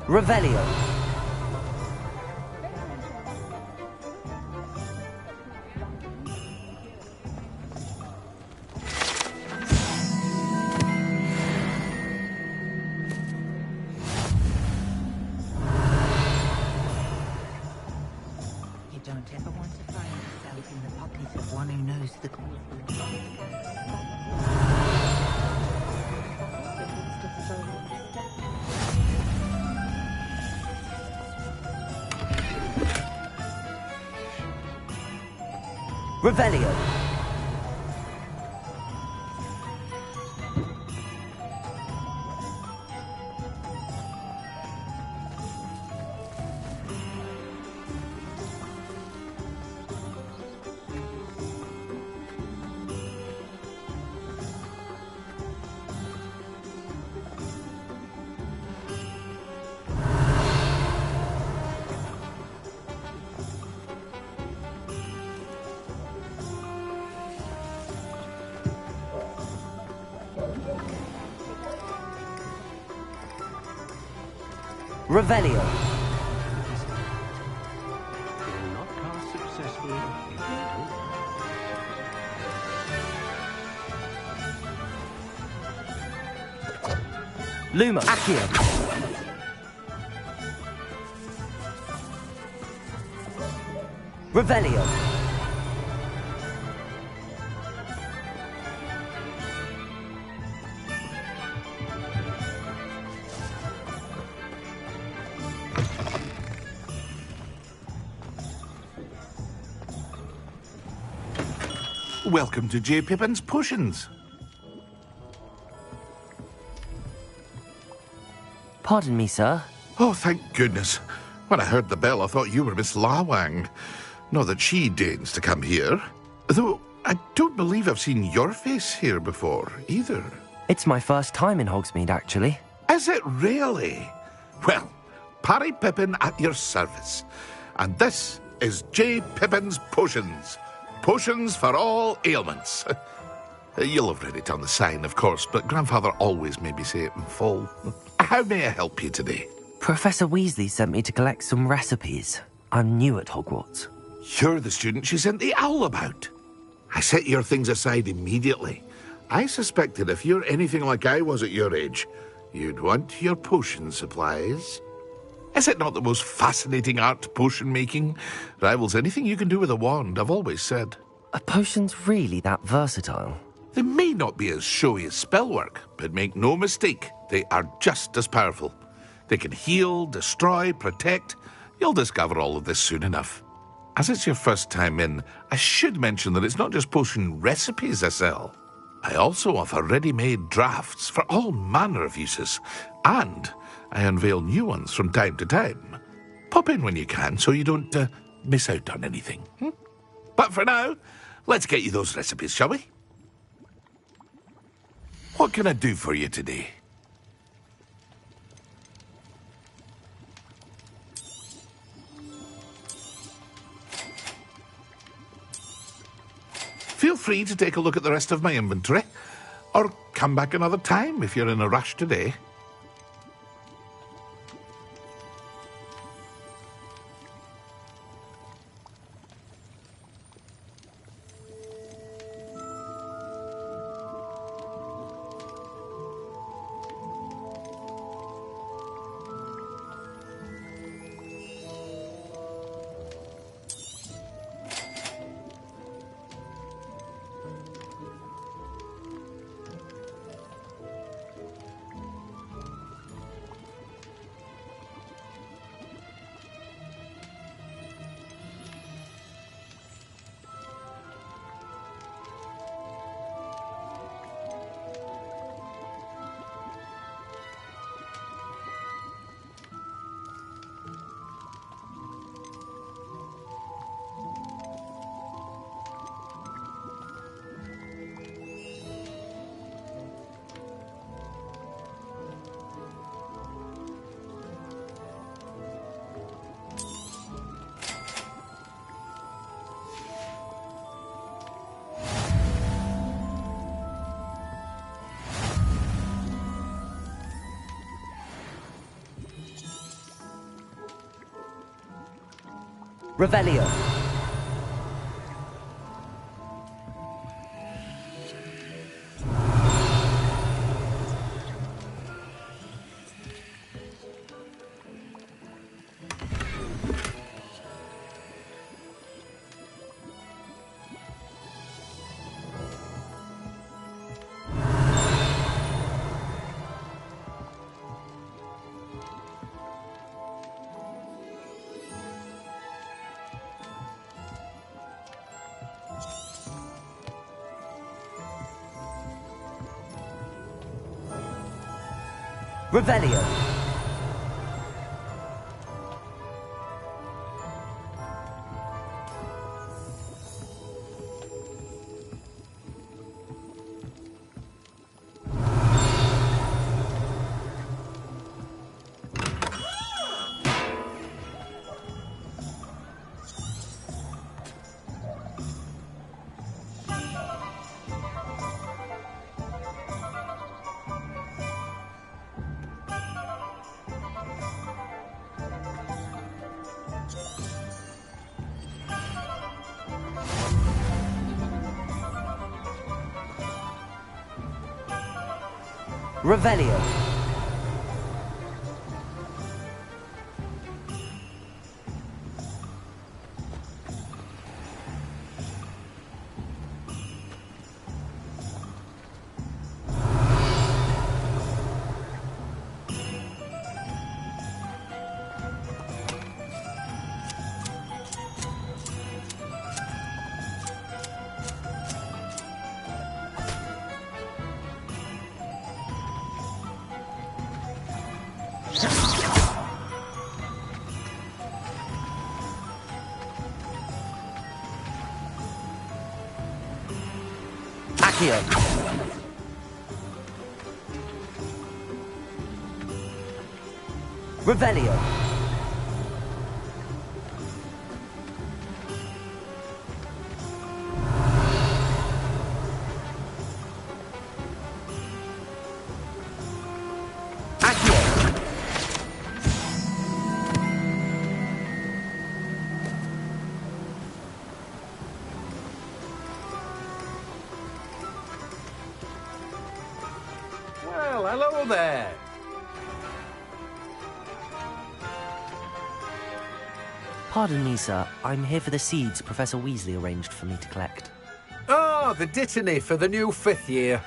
Revelio. You don't ever want to find yourself in the pocket of one who knows the Revelio. Revelio. Not cast successfully. Luma. Accio. Revelio. Welcome to J. Pippin's Potions. Pardon me, sir. Oh, thank goodness. When I heard the bell, I thought you were Miss Lawang. Not that she deigns to come here. Though I don't believe I've seen your face here before, either. It's my first time in Hogsmeade, actually. Is it really? Well, Parry Pippin at your service. And this is J. Pippin's Potions. Potions for all ailments. You'll have read it on the sign, of course, but Grandfather always made me say it in full. How may I help you today? Professor Weasley sent me to collect some recipes. I'm new at Hogwarts. You're the student she sent the owl about. I set your things aside immediately. I suspected if you're anything like I was at your age, you'd want your potion supplies. Is it not the most fascinating art, potion making? Rivals anything you can do with a wand, I've always said. Are potions really that versatile? They may not be as showy as spellwork, but make no mistake, they are just as powerful. They can heal, destroy, protect. You'll discover all of this soon enough. As it's your first time in, I should mention that it's not just potion recipes I sell. I also offer ready-made drafts for all manner of uses, and I unveil new ones from time to time. Pop in when you can so you don't miss out on anything. But for now, let's get you those recipes, shall we? What can I do for you today? Feel free to take a look at the rest of my inventory, or come back another time if you're in a rush today. Revelio. Revelio. Revelio. Accio. Revelio. Hello there. Pardon me, sir. I'm here for the seeds Professor Weasley arranged for me to collect. Oh, the dittany for the new 5th year.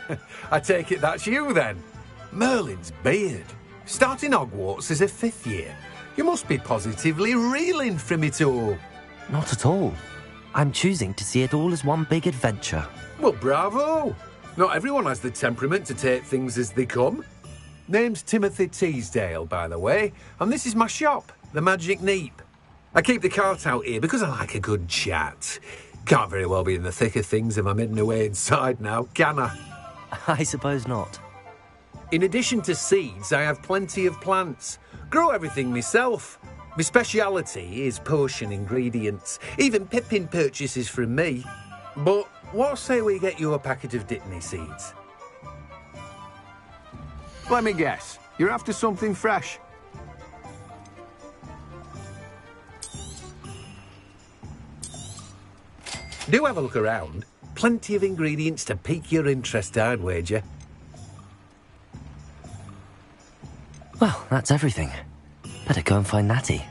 I take it that's you, then. Merlin's beard. Starting Hogwarts as a 5th year. You must be positively reeling from it all. Not at all. I'm choosing to see it all as one big adventure. Well, bravo. Not everyone has the temperament to take things as they come. Name's Timothy Teasdale, by the way, and this is my shop, the Magic Neep. I keep the cart out here because I like a good chat. Can't very well be in the thick of things if I'm hidden away inside now, can I? I suppose not. In addition to seeds, I have plenty of plants. Grow everything myself. My speciality is potion ingredients. Even Pippin purchases from me. But what say we get you a packet of Dittany seeds? Let me guess. You're after something fresh. Do have a look around. Plenty of ingredients to pique your interest, I'd wager. Well, that's everything. Better go and find Natty.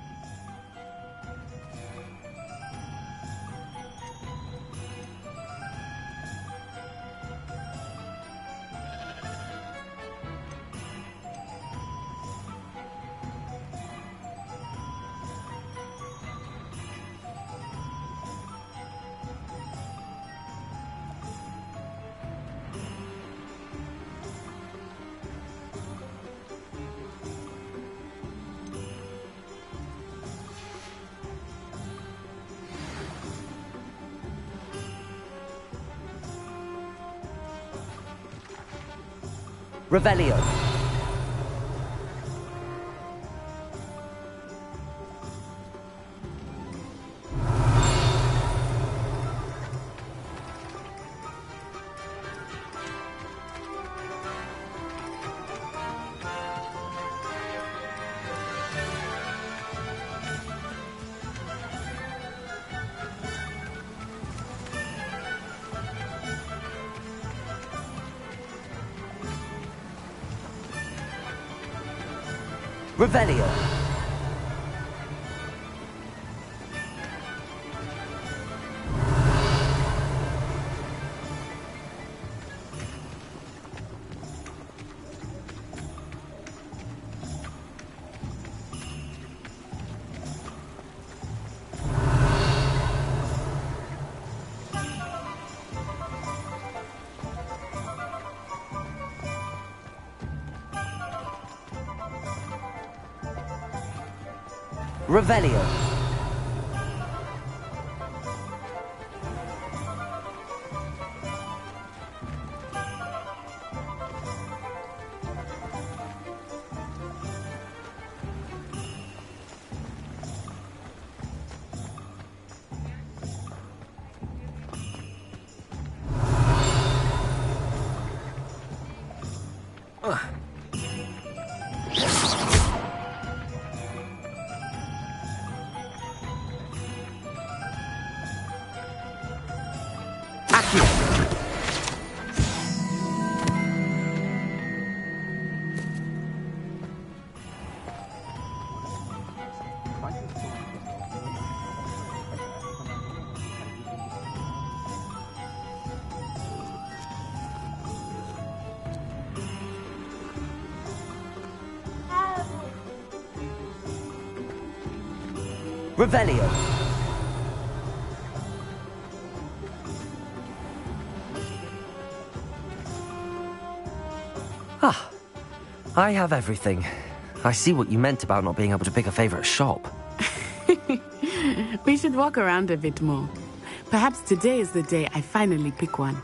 Revelio. Revelio. Revelio. Revelio. Ah, I have everything. I see what you meant about not being able to pick a favorite shop. We should walk around a bit more. Perhaps today is the day I finally pick one.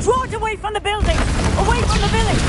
Draw it away from the building! Away from the village!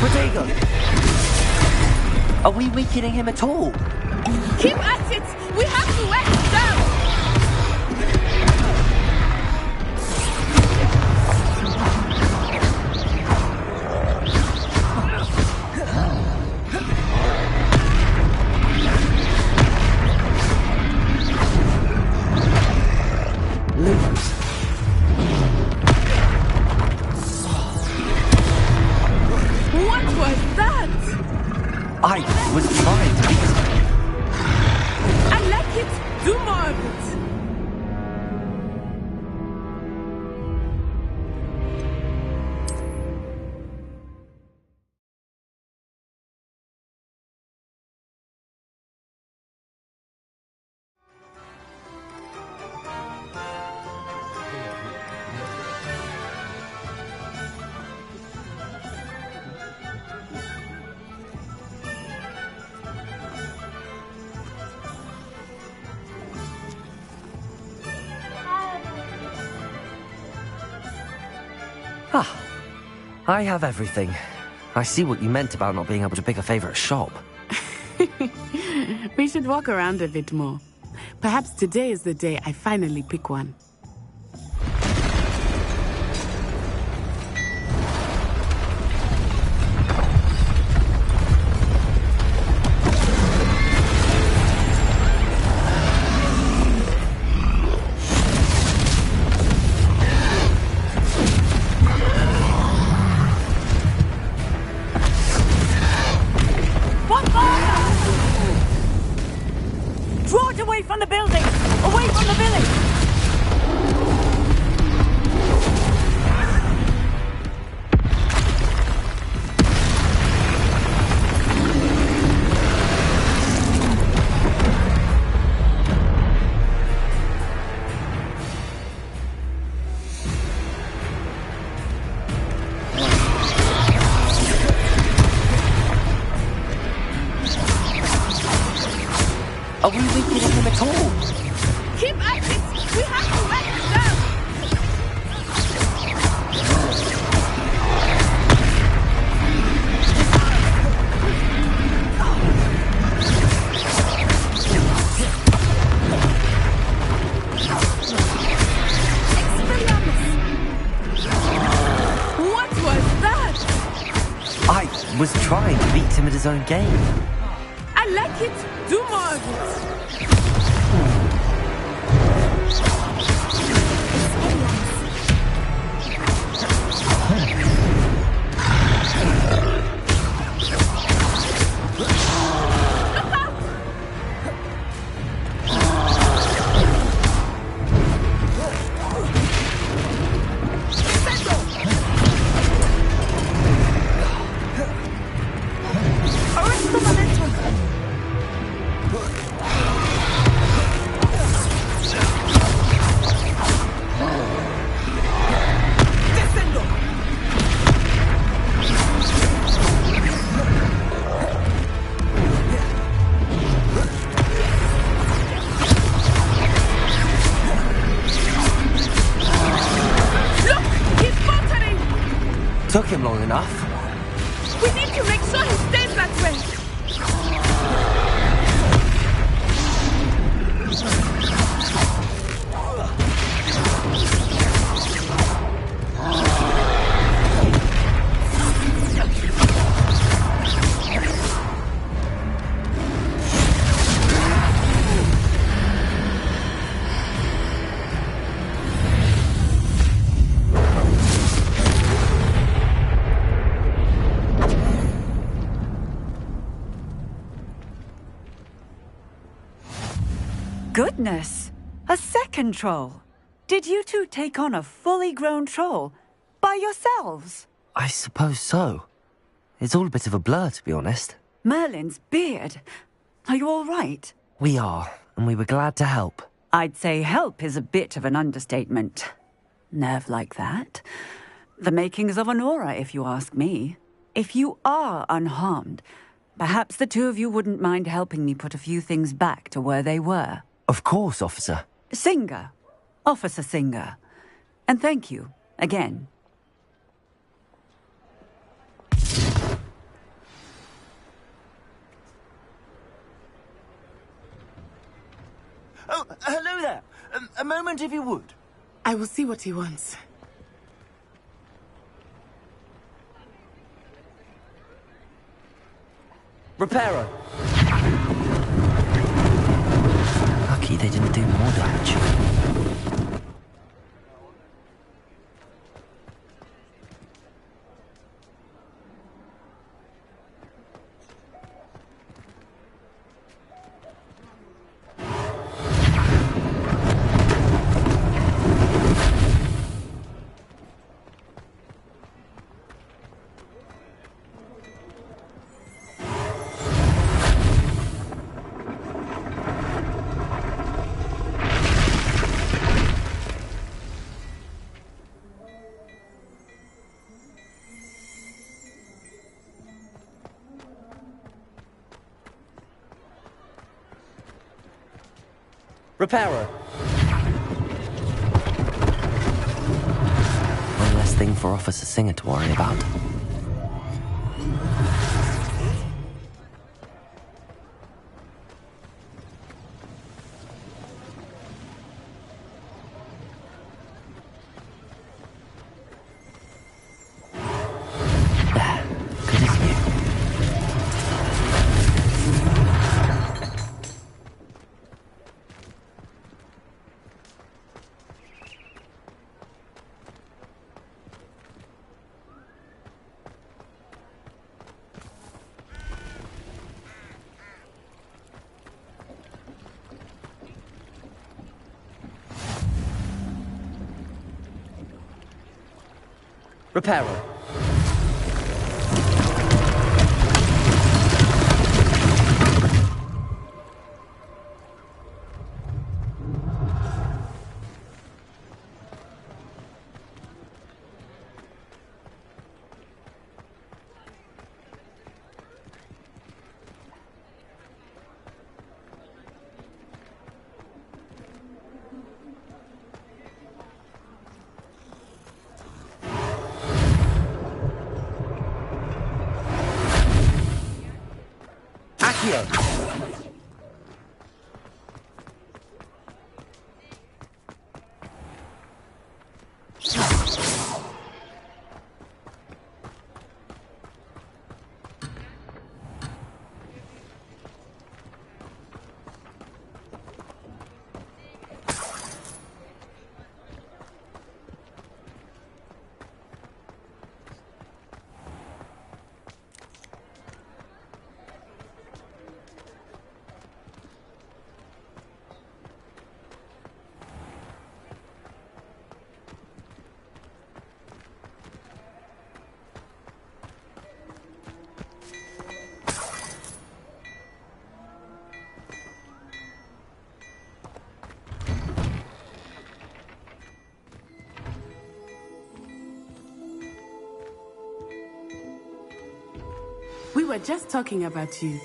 Protego! Are we weakening him at all? Keep at it! We have to wear him down! Lose. What was that? I was trying to beat him. I like it. Do more of it. Ah, I have everything. I see what you meant about not being able to pick a favorite shop. We should walk around a bit more. Perhaps today is the day I finally pick one. Draw it away from the building! Away from the village! Are we weakening him at all? Keep at it! We have to wear him down! What was that? I was trying to beat him at his own game. I like it. Do more of it. Took him long enough. We need to make sure he stays that way. Goodness! A second troll! Did you two take on a fully grown troll? By yourselves? I suppose so. It's all a bit of a blur, to be honest. Merlin's beard. Are you all right? We are, and we were glad to help. I'd say help is a bit of an understatement. Nerve like that. The makings of an aura, if you ask me. If you are unharmed, perhaps the two of you wouldn't mind helping me put a few things back to where they were. Of course, officer. Singer. Officer Singer. And thank you, again. Hello there. A moment, if you would. I will see what he wants. Reparo! Lucky they didn't do more damage. Reparo! One less thing for Officer Singer to worry about. Reparo. We were just talking about you.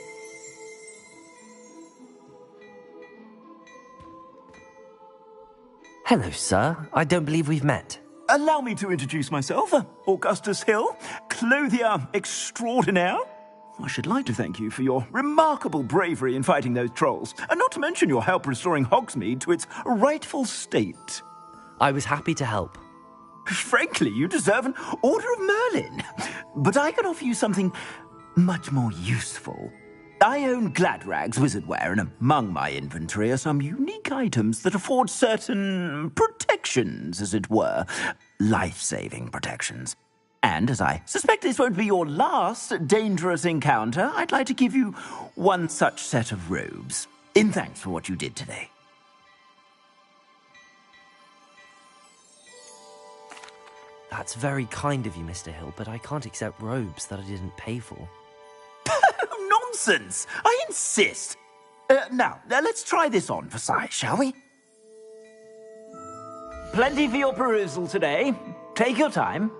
Hello, sir. I don't believe we've met. Allow me to introduce myself, Augustus Hill, clothier extraordinaire. I should like to thank you for your remarkable bravery in fighting those trolls, and not to mention your help restoring Hogsmeade to its rightful state. I was happy to help. Frankly, you deserve an Order of Merlin. But I can offer you something much more useful. I own Gladrag's wizardware, and among my inventory are some unique items that afford certain protections, as it were. Life-saving protections. And as I suspect this won't be your last dangerous encounter, I'd like to give you one such set of robes, in thanks for what you did today. That's very kind of you, Mr. Hill, but I can't accept robes that I didn't pay for. Nonsense! I insist! Now, let's try this on for size, shall we? Plenty for your perusal today. Take your time.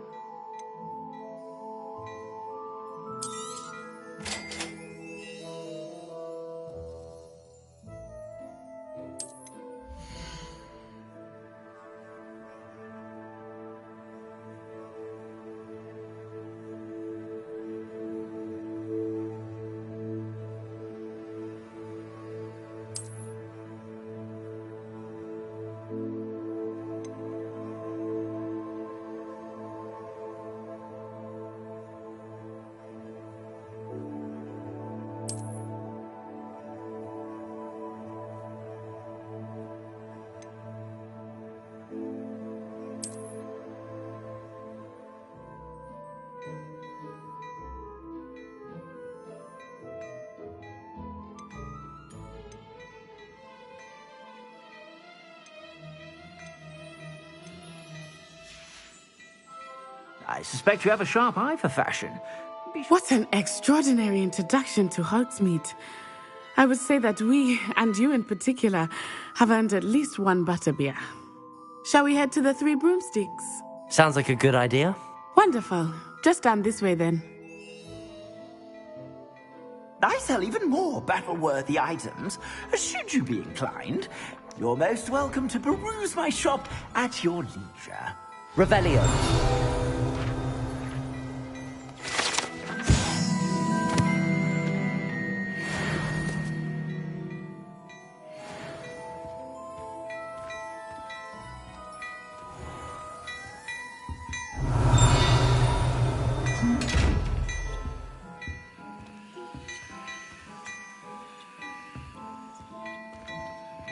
I suspect you have a sharp eye for fashion. What an extraordinary introduction to Hogsmeade. I would say that we, and you in particular, have earned at least one butterbeer. Shall we head to the Three Broomsticks? Sounds like a good idea. Wonderful. Just down this way then. I sell even more battle-worthy items. Should you be inclined, you're most welcome to peruse my shop at your leisure. Revelio.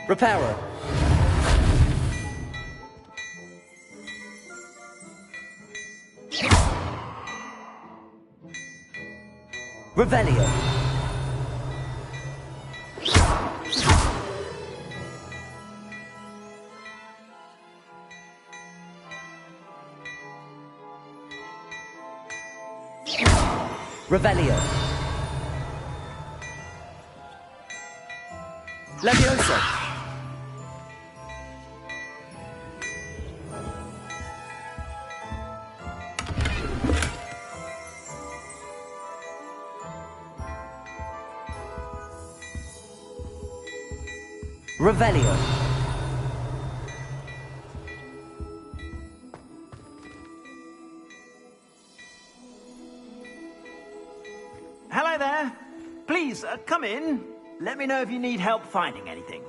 Repairer. Revelio. Revelio. Leviosa. Revelio. Hello there. Please, come in. Let me know if you need help finding anything.